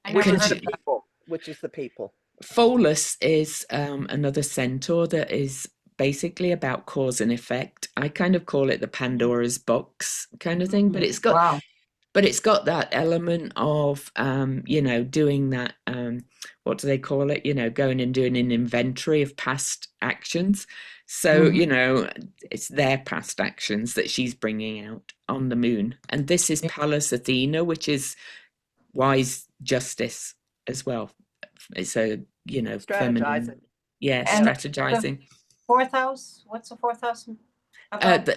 I which never is heard the of that. people. Which is the people. Pholus is another centaur that is basically about cause and effect. I kind of call it the Pandora's box kind of thing, but it's got Wow. but it's got that element of doing that, what do they call it, going and doing an inventory of past actions. So it's their past actions that she's bringing out on the moon, and this is Pallas Athena, which is wise justice as well. It's a feminine, Strategizing. And strategizing. Fourth house? What's the fourth house about?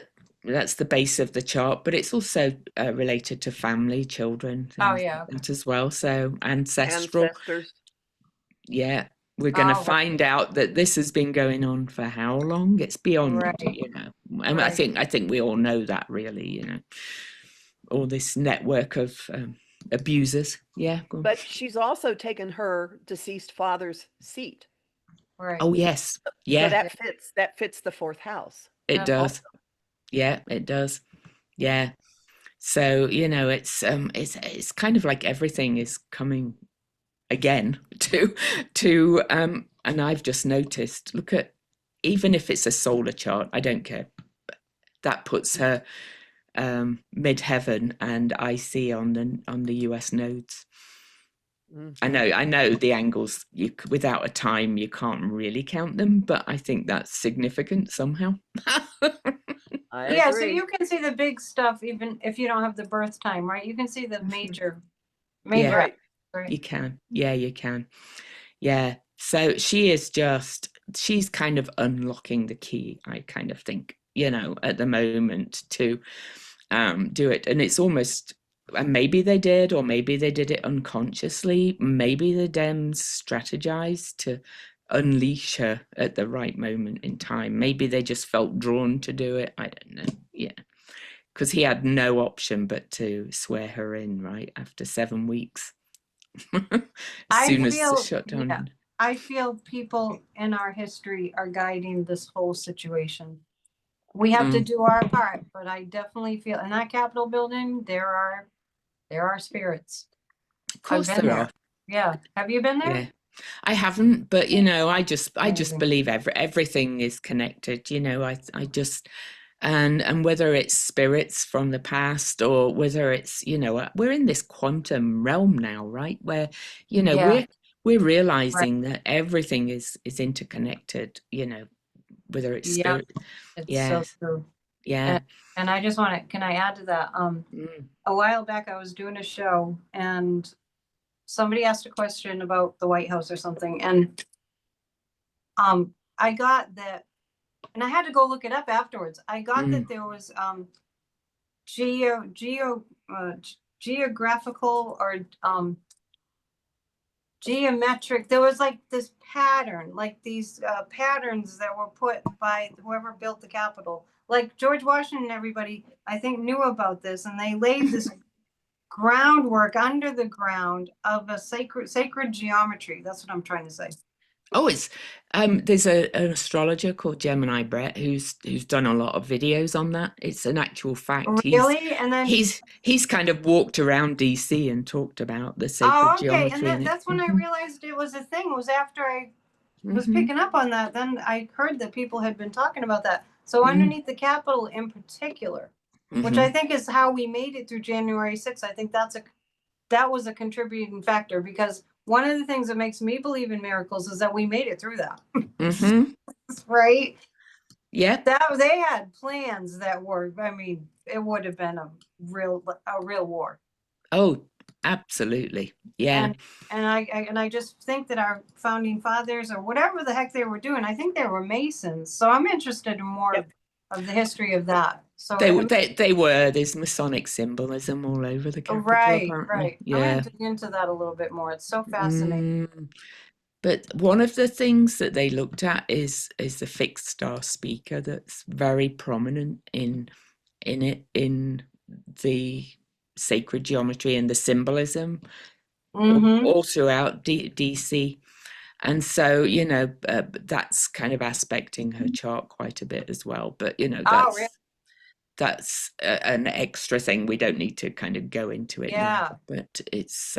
That's the base of the chart, but it's also related to family, children, Oh, things yeah, like okay. that as well. So ancestral. Ancestors. Yeah, we're going to Oh, find out that this has been going on for how long? It's beyond, Right. And I Right. think we all know that, really, all this network of abusers. Yeah. Go on. But she's also taken her deceased father's seat. Right. Oh, yes. So Yeah, that fits the fourth house. it Yeah. does. Yeah, it does. Yeah. So, it's kind of like everything is coming again to and I've just noticed, look at, even if it's a solar chart, I don't care. That puts her mid-heaven and IC on the US nodes. I know the angles, without a time you can't really count them, but I think that's significant somehow. I Yeah, so agree. you can see the big stuff even if you don't have the birth time, right? You can see the major Yeah. Right. right? You can. Yeah, you can. Yeah. So she's kind of unlocking the key, I kind of think, at the moment to do it. And it's almost, and maybe they did, or maybe they did it unconsciously. Maybe the Dems strategized to unleash her at the right moment in time. Maybe they just felt drawn to do it. I don't know. Yeah. Because he had no option but to swear her in, right, after 7 weeks. As soon as the shutdown. Yeah, I feel people in our history are guiding this whole situation. We have to do our part, but I definitely feel in that Capitol building there are spirits. Of course I've been there there. are. Yeah, have you been there? Yeah, I haven't, but I just Amazing. believe everything is connected. I just, and whether it's spirits from the past or whether it's we're in this quantum realm now, right? Where Yeah. we're realizing that everything is interconnected. Whether it's Yeah, spirit. it's Yeah. so true. Yeah. And I just want to, can I add to that? A while back I was doing a show and somebody asked a question about the White House or something, and I got that, and I had to go look it up afterwards. I got that there was geographical or geometric, there was like this pattern, like these patterns that were put by whoever built the Capitol. Like George Washington and everybody, I think, knew about this, and they laid this groundwork under the ground of a sacred geometry. That's what I'm trying to say. Oh, it's there's an astrologer called Gemini Brett who's done a lot of videos on that. It's an actual fact. Really? And then he's kind of walked around DC and talked about the sacred geometry. And that's when I realized it was a thing. It was after I was picking up on that. Then I heard that people had been talking about that. So underneath the Capitol in particular, which I think is how we made it through January 6th. I think that was a contributing factor, because one of the things that makes me believe in miracles is that we made it through that. Right? Yeah. They had plans that were, I mean, it would have been a real war. Oh, absolutely. Yeah. And I just think that our founding fathers, or whatever the heck they were doing, I think they were Masons. So I'm interested in more of the history of that. So they were. There's Masonic symbolism all over the Capitol. Right. Yeah. I'm going to dig into that a little bit more. It's so fascinating. But one of the things that they looked at is the fixed star speaker that's very prominent in the sacred geometry and the symbolism all throughout DC. And so, that's kind of aspecting her chart quite a bit as well. But, that's, really? that's an extra thing. We don't need to kind of go into it now, but it's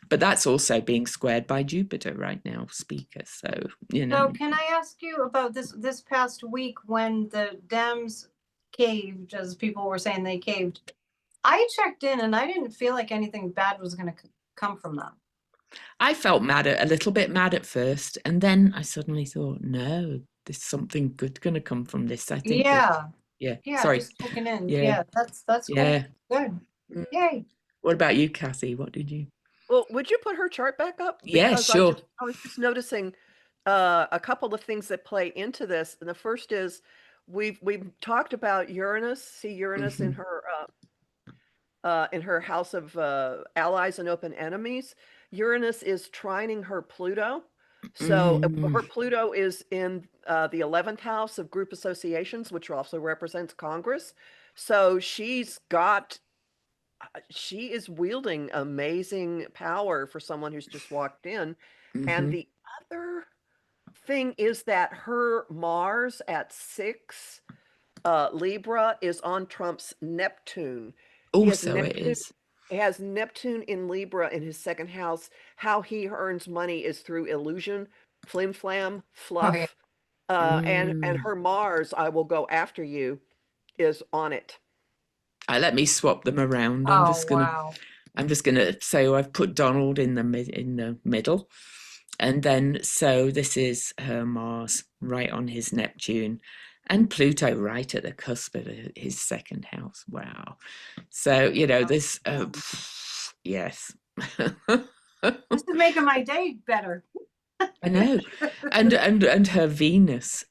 but that's also being squared by Jupiter right now, speaker. So, you know. So can I ask you about this past week when the Dems caved, as people were saying they caved? I checked in and I didn't feel like anything bad was going to come from them. I felt a little bit mad at first, and then I suddenly thought, no, there's something good going to come from this. I think. Yeah. Yeah. Yeah. Sorry. Just checking in. Yeah. Yeah. That's cool. Yeah. Good. Yay. What about you, Kathy? What did you? Well, would you put her chart back up? Yeah, Because sure. I was just noticing a couple of things that play into this. And the first is we've talked about Uranus. See Uranus in her house of allies and open enemies. Uranus is trining her Pluto. So her Pluto is in the 11th house of group associations, which also represents Congress. So she is wielding amazing power for someone who's just walked in. And the other thing is that her Mars at 6 Libra is on Trump's Neptune. Also, it is. He has Neptune in Libra in his second house. How he earns money is through illusion, flim flam, fluff. And her Mars, I will go after you, is on it. Let me swap them around. Wow. I'm just gonna say I've put Donald in the middle, and then so this is her Mars right on his Neptune, and Pluto right at the cusp of his second house. Wow. So you know this. Yes. This is making my day better. I know, and her Venus.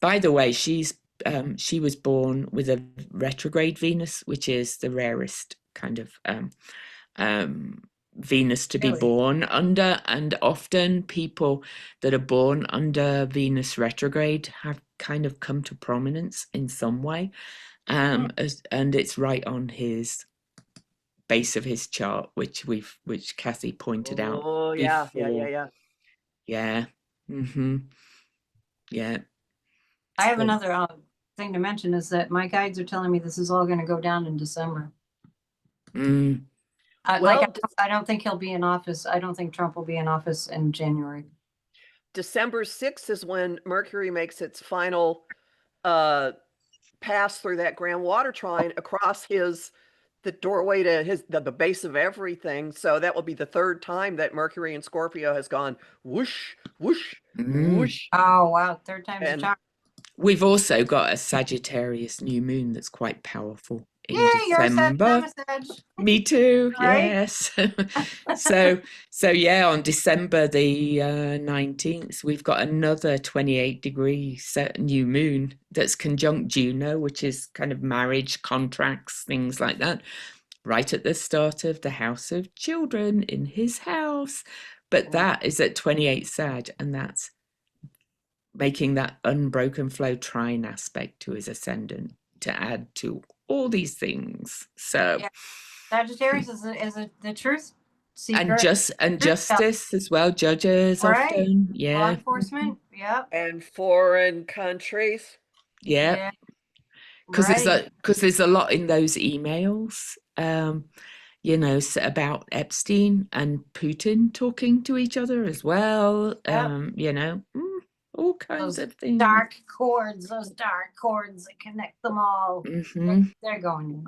By the way, she was born with a retrograde Venus, which is the rarest kind of Venus to be born under, and often people that are born under Venus retrograde have kind of come to prominence in some way, and it's right on his base of his chart, which Kathy pointed out. Oh yeah, yeah. Yeah. Yeah. I have another thing to mention is that my guides are telling me this is all going to go down in December. I don't think he'll be in office. I don't think Trump will be in office in January. December 6th is when Mercury makes its final pass through that grand water trine across the doorway to the base of everything. So that will be the third time that Mercury in Scorpio has gone whoosh, whoosh, whoosh. Oh, wow. Third time's a charm. We've also got a Sagittarius new moon that's quite powerful in December. Me too. Right? Yes. so yeah, on December the 19th, we've got another 28-degree new moon that's conjunct Juno, which is kind of marriage, contracts, things like that, right at the start of the house of children in his house. But that is at 28 Sag, and that's making that unbroken flow trine aspect to his ascendant to add to all these things. So Sagittarius is the truth seeker. And justice as well, judges often. Yeah. Law enforcement. Yeah. And foreign countries. Yeah. Because there's a lot in those emails, you know, about Epstein and Putin talking to each other as well. You know, all kinds of things. Those dark cords that connect them all. They're going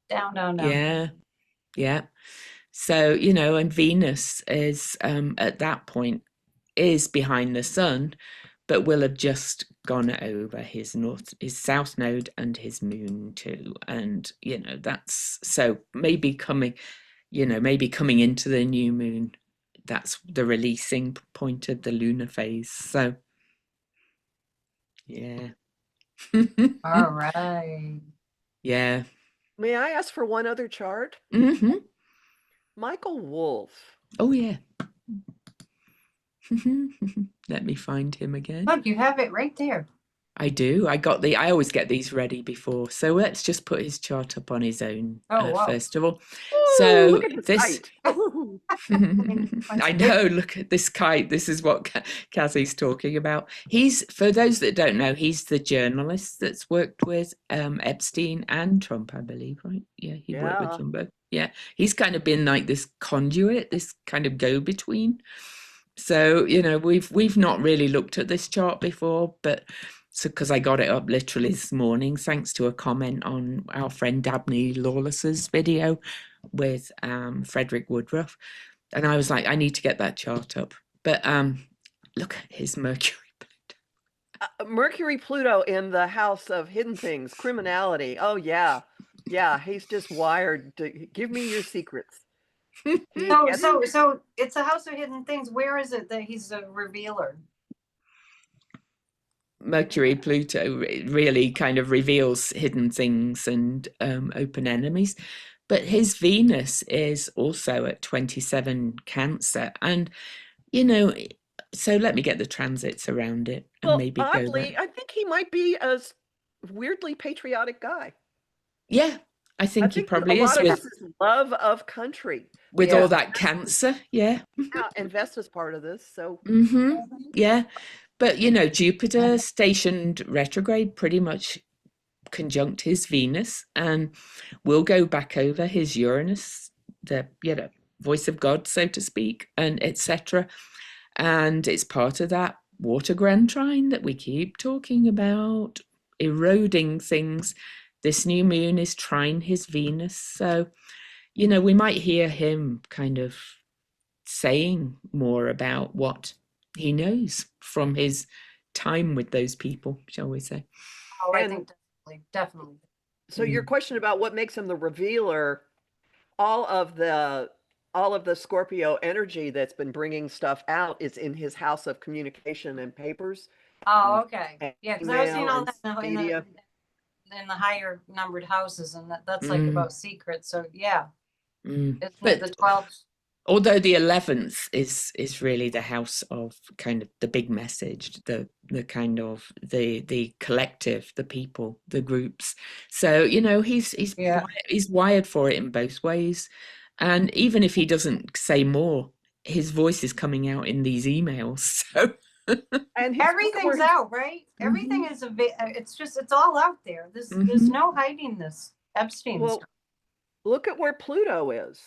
down. Yeah. So, you know, and Venus is at that point is behind the sun, but will have just gone over his south node and his moon too. And, you know, that's so maybe coming into the new moon, that's the releasing point of the lunar phase. So yeah. All right. Yeah. May I ask for one other chart? Michael Wolff. Oh yeah. Let me find him again. Look, you have it right there. I do. I always get these ready before. So let's just put his chart up on his own Oh, wow. first of all. Ooh, So look at this kite. I know, look at this kite. This is what Kazi's talking about. For those that don't know, he's the journalist that's worked with Epstein and Trump, I believe, right? Yeah, he worked with them both. Yeah, he's kind of been like this conduit, this kind of go-between. So, we've not really looked at this chart before, but because I got it up literally this morning, thanks to a comment on our friend Dabney Lawless's video with Frederick Woodruff. And I was like, I need to get that chart up. But look at his Mercury. Mercury Pluto in the house of hidden things, criminality. Oh, yeah. Yeah, he's just wired to give me your secrets. So it's a house of hidden things. Where is it that he's a revealer? Mercury Pluto really kind of reveals hidden things and open enemies. But his Venus is also at 27 Cancer. And, so let me get the transits around it and Well, maybe oddly, I think he might be a weirdly patriotic guy. Yeah, I think he probably a is. lot of this is love of country. With all that Cancer, yeah. And Vesta's part of this, so. Yeah, but Jupiter stationed retrograde pretty much conjunct his Venus, and we'll go back over his Uranus, the voice of God, so to speak, and etc. And it's part of that water grand trine that we keep talking about, eroding things. This new moon is trine his Venus, so we might hear him kind of saying more about what he knows from his time with those people, shall we say. Oh, I think definitely. So your question about what makes him the revealer, all of the Scorpio energy that's been bringing stuff out is in his house of communication and papers. Oh, okay. Yeah, because I was seeing all that in the higher numbered houses, and that's like about secrets. So yeah, but the 12th. Although the 11th is really the house of kind of the big message, the kind of the collective, the people, the groups. So he's wired for it in both ways, and even if he doesn't say more, his voice is coming out in these emails. So. And everything's out, right? Everything is it's all out there. There's no hiding this Epstein stuff. Look at where Pluto is.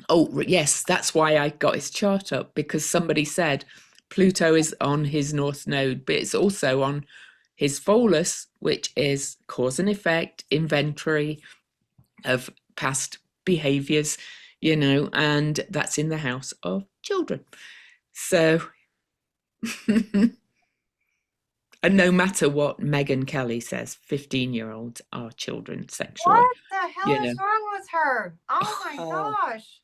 Oh yes, that's why I got his chart up, because somebody said Pluto is on his north node, but it's also on his Pholus, which is cause and effect, inventory of past behaviors, and that's in the house of children. So, and no matter what Megyn Kelly says, 15-year-olds are children sexually. What the hell is wrong with her? Oh my gosh.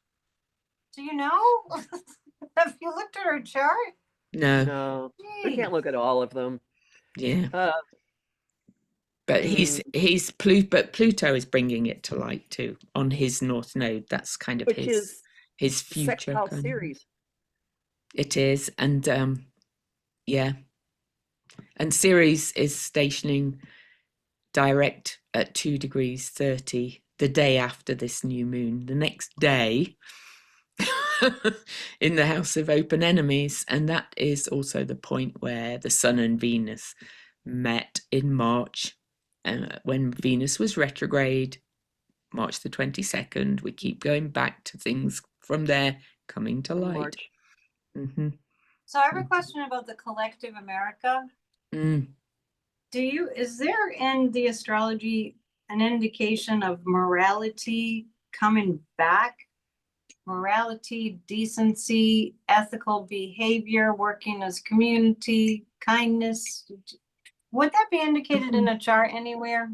Do you know? Have you looked at her chart? No. We can't look at all of them. Yeah. But but Pluto is bringing it to light too on his north node. That's kind of his future sextile series. It is, and and Ceres is stationing direct at 2 degrees 30 the day after this new moon, the next day, in the house of open enemies. And that is also the point where the Sun and Venus met in March, when Venus was retrograde, March the 22nd. We keep going back to things from there coming to light. So I have a question about the collective America. Is there in the astrology an indication of morality coming back? Morality, decency, ethical behavior, working as community, kindness. Would that be indicated in a chart anywhere?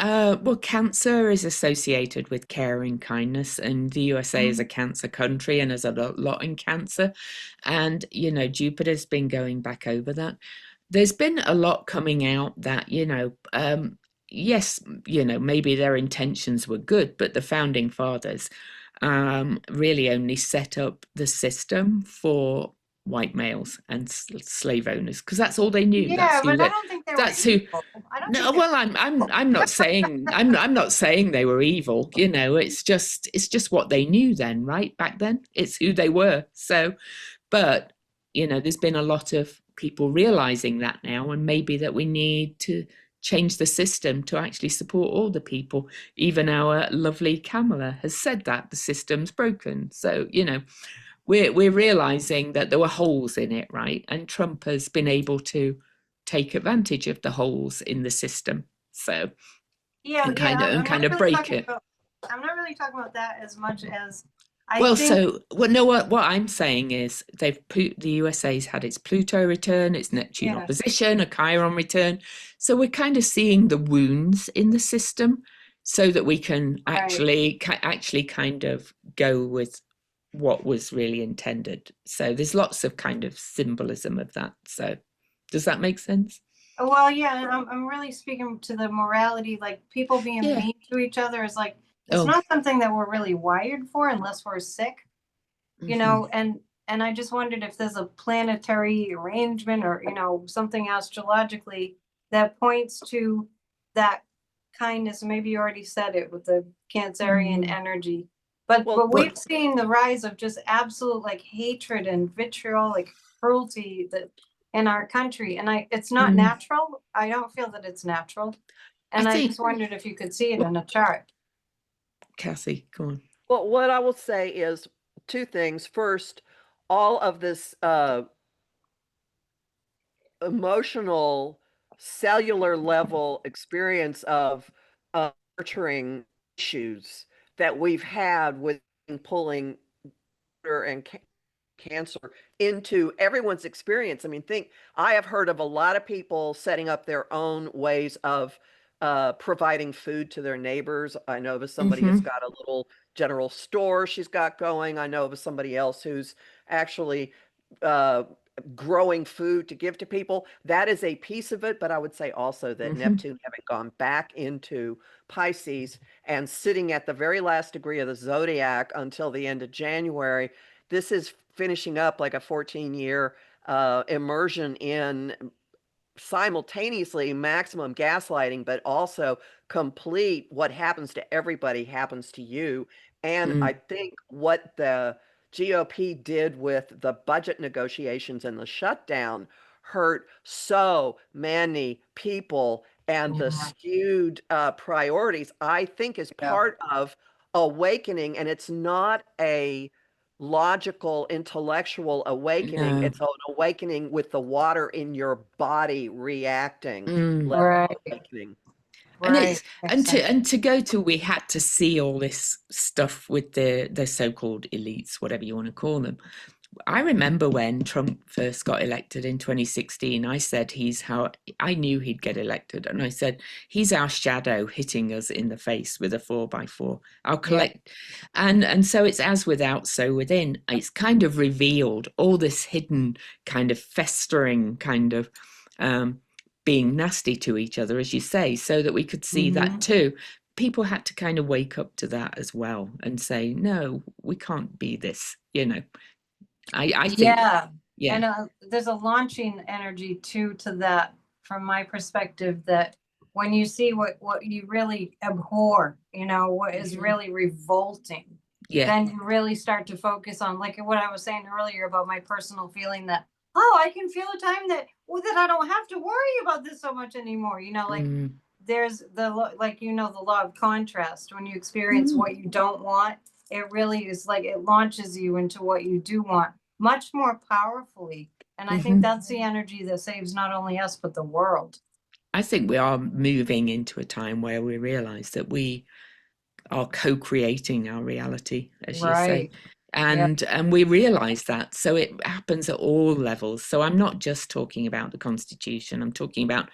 Well, Cancer is associated with caring, kindness, and the USA is a Cancer country and there's a lot in Cancer. And, Jupiter's been going back over that. There's been a lot coming out that, yes, maybe their intentions were good, but the founding fathers really only set up the system for white males and slave owners, because that's all they knew. Yeah, but I don't think they were evil. I don't No, think well, I'm not saying I'm not saying they were evil. You know, it's just what they knew then, right? Back then, it's who they were. So, but you know, there's been a lot of people realizing that now, and maybe that we need to change the system to actually support all the people. Even our lovely Kamala has said that the system's broken. So, you know, we're realizing that there were holes in it, right? And Trump has been able to take advantage of the holes in the system. So, yeah, and kind of break it. I'm not really talking about that as much as what I'm saying is the USA's had its Pluto return, its Neptune opposition, a Chiron return. So we're kind of seeing the wounds in the system so that we can actually kind of go with what was really intended. So there's lots of kind of symbolism of that. So does that make sense? Well, yeah, I'm really speaking to the morality, like people being mean to each other is like, it's not something that we're really wired for unless we're sick, you know, and I just wondered if there's a planetary arrangement or, you know, something astrologically that points to that kindness. Maybe you already said it with the Cancerian energy, but we've seen the rise of just absolute like hatred and vitriolic cruelty that in our country, and it's not natural. I don't feel that it's natural, and I just wondered if you could see it in a chart. Cassie, go on. Well, what I will say is two things. First, all of this emotional, cellular level experience of nurturing issues that we've had with pulling and cancer into everyone's experience. I mean, I have heard of a lot of people setting up their own ways of providing food to their neighbors. I know of somebody who's got a little general store she's got going. I know of somebody else who's actually growing food to give to people. That is a piece of it, but I would say also that Neptune having gone back into Pisces and sitting at the very last degree of the zodiac until the end of January, this is finishing up like a 14-year immersion in simultaneously maximum gaslighting, but also complete what happens to everybody happens to you. And I think what the GOP did with the budget negotiations and the shutdown hurt so many people, and the skewed priorities, I think, is part of awakening. And it's not a logical, intellectual awakening. It's an awakening with the water in your body reacting. Awakening. And to go to, we had to see all this stuff with the so-called elites, whatever you want to call them. I remember when Trump first got elected in 2016, I said I knew he'd get elected. And I said, he's our shadow hitting us in the face with a 4x4. I'll collect. And so it's as without, so within. It's kind of revealed all this hidden kind of festering kind of being nasty to each other, as you say, so that we could see that too. People had to kind of wake up to that as well and say, no, we can't be this, you know. I think, and there's a launching energy too to that, from my perspective, that when you see what you really abhor, you know, what is really revolting, then you really start to focus on, like what I was saying earlier about my personal feeling that, I can feel a time that I don't have to worry about this so much anymore, you know, like there's the law of contrast. When you experience what you don't want, it really is like it launches you into what you do want much more powerfully. And I think that's the energy that saves not only us, but the world. I think we are moving into a time where we realize that we are co-creating our reality, as you say. And we realize that. So it happens at all levels. So I'm not just talking about the Constitution. I'm talking about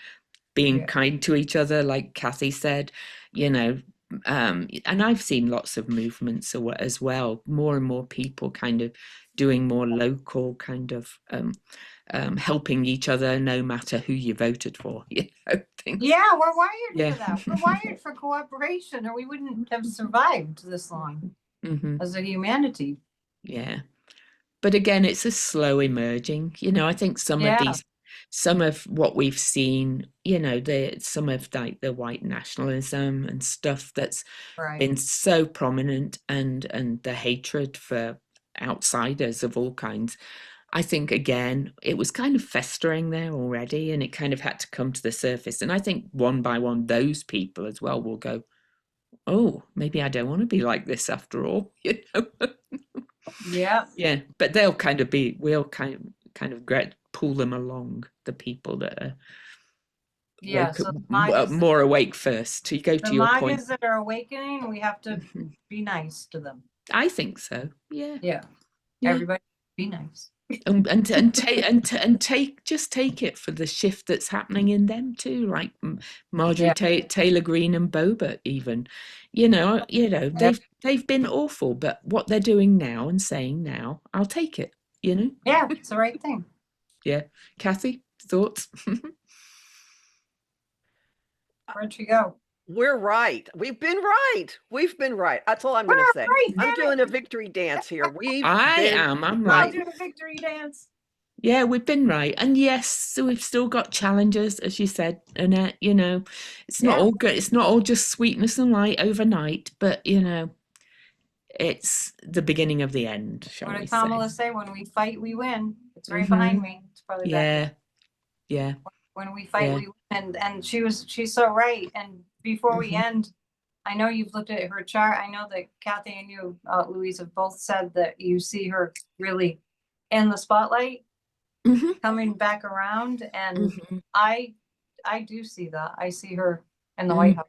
being kind to each other, like Kathy said, you know, and I've seen lots of movements as well, more and more people kind of doing more local kind of helping each other, no matter who you voted for, you know, things. We're wired for that. We're wired for cooperation, or we wouldn't have survived this long as a humanity. but again, it's a slow emerging. I think some of what we've seen, some of like the white nationalism and stuff that's been so prominent, and the hatred for outsiders of all kinds. I think, again, it was kind of festering there already, and it kind of had to come to the surface. And I think one by one, those people as well will go, oh, maybe I don't want to be like this after all. Yeah. Yeah, but we'll kind of pull them along, the people that are more awake first. To go to your point, the that are awakening, we have to be nice to them. I think so. Yeah. Everybody be nice. And take it for the shift that's happening in them too, like Marjorie Taylor Greene and Boba, even. They've been awful, but what they're doing now and saying now, I'll take it. Yeah, it's the right thing. Yeah, Kathy, thoughts? Where'd she go? We're right. We've been right. That's all I'm going to say. I'm doing a victory dance here. I'm right. Doing a victory dance. Yeah, we've been right. And yes, we've still got challenges, as you said, Annette. It's not all good. It's not all just sweetness and light overnight, but it's the beginning of the end, shall we say. What did Kamala say? When we fight, we win. It's right behind me. It's probably that. Yeah. When we fight, we win. And she's so right. And before we end, I know you've looked at her chart. I know that Kathy and you, Louise, have both said that you see her really in the spotlight, coming back around. And I do see that. I see her in the White House.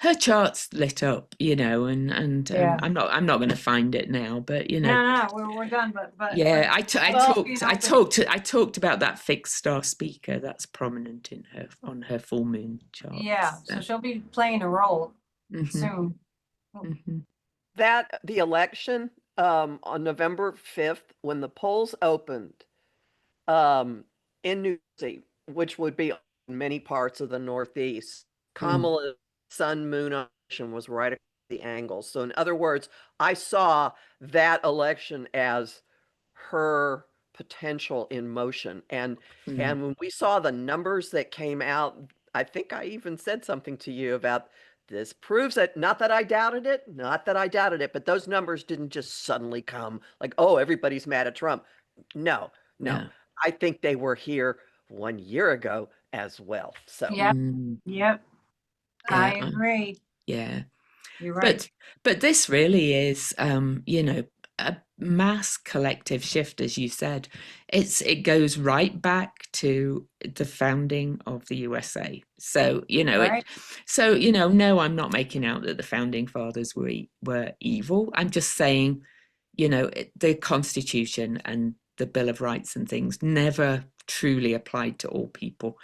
Her chart's lit up, and I'm not going to find it now, but no, we're done. But yeah, I talked about that fixed star speaker that's prominent on her full moon chart. Yeah, so she'll be playing a role soon. That the election on November 5th, when the polls opened in New Jersey, which would be in many parts of the Northeast, Kamala sun moon opposition was right at the angle. So in other words, I saw that election as her potential in motion. And when we saw the numbers that came out, I think I even said something to you about this proves that, not that I doubted it, but those numbers didn't just suddenly come like, oh, everybody's mad at Trump. No. I think they were here 1 year ago as well. So Yep. I agree. Yeah. You're right. But this really is, a mass collective shift, as you said. It goes right back to the founding of the USA. So, no, I'm not making out that the founding fathers were evil. I'm just saying, the Constitution and the Bill of Rights and things never truly applied to all people.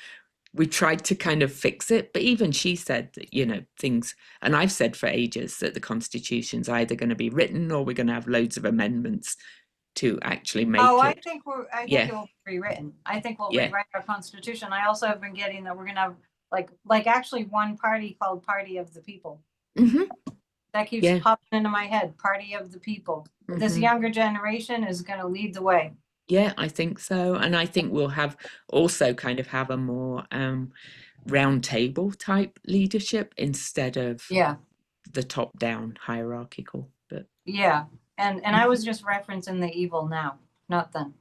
We tried to kind of fix it, but even she said that, things, and I've said for ages that the Constitution's either going to be written or we're going to have loads of amendments to actually make it. I think it will be rewritten. I think we'll rewrite our Constitution. I also have been getting that we're going to have like actually one party called Party of the People. That keeps popping into my head. Party of the People. This younger generation is going to lead the way. Yeah, I think so. And I think we'll have a more round table type leadership instead of the top down hierarchical. But and I was just referencing the evil now, not then.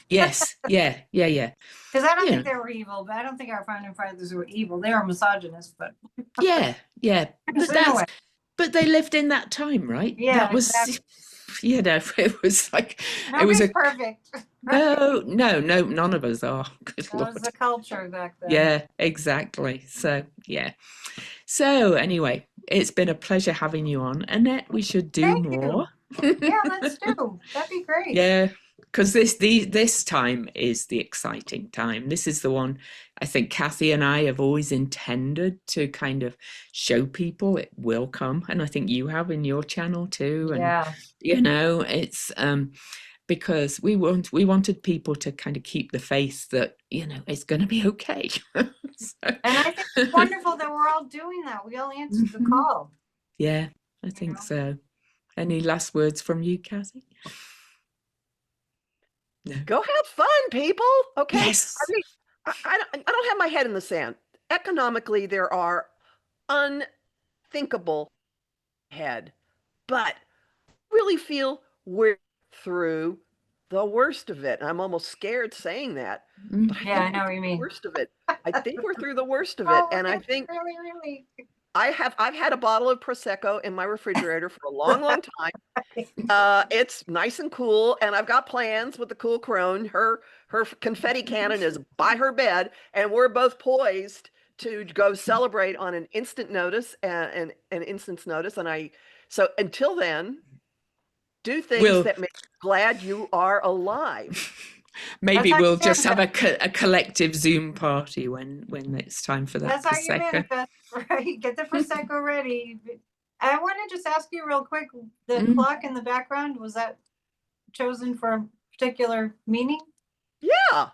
Yes. Yeah. Because I don't think they were evil, but I don't think our founding fathers were evil. They were misogynists, but yeah. But they lived in that time, right? Yeah, that was exactly. It was like Nobody's perfect. No, none of us are. Good That was the culture back then. Yeah, exactly. So So anyway, it's been a pleasure having you on, Annette. We should do more. Yeah, let's do. That'd be great. Yeah, because this time is the exciting time. This is the one I think Kathy and I have always intended to kind of show people it will come, and I think you have in your channel too. And it's because we wanted people to kind of keep the faith that it's going to be okay. And I think it's wonderful that we're all doing that. We all answered the call. Yeah, I think so. Any last words from you, Kathy? No. Go have fun, people. Okay. Yes. I mean, I don't have my head in the sand. Economically, there are unthinkable ahead, but really feel we're through the worst of it. I'm almost scared saying that, but I Yeah, I think know we're what through you the mean. worst of it. I think we're through the worst of it, Oh, and I think really. I've had a bottle of Prosecco in my refrigerator for a long, long time. It's nice and cool, and I've got plans with the cool crone. Her confetti cannon is by her bed, and we're both poised to go celebrate on an instant notice and an instant's notice. And so until then, do things We'll that make you glad you are alive. maybe That's how we'll you just have manifest. a collective Zoom party when it's time for that That's how you prosecco. manifest, right? Get the Prosecco ready. I want to just ask you real quick, the Mm. clock in the background, was that chosen for a particular meaning? Yeah.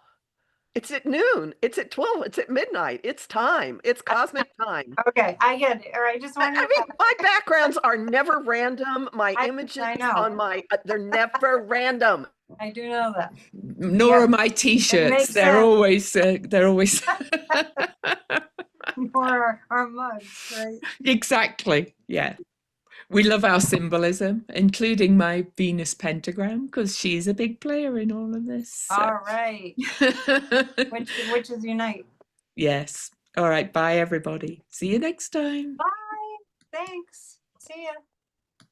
It's at noon. It's at 12. It's at midnight. It's time. It's cosmic time. Okay, I get it. All right, just I wanted to mean, my backgrounds are never random. My images I know. on my, they're never random. I do know that. Nor Yeah, are my t-shirts. makes They're sense. always Or our mugs, right? exactly. Yeah. We love our symbolism, including my Venus pentagram, because she's a big player in all of this. So. All right. Which is unite. Yes. All right. Bye, everybody. See you next time. Bye. Thanks. See ya.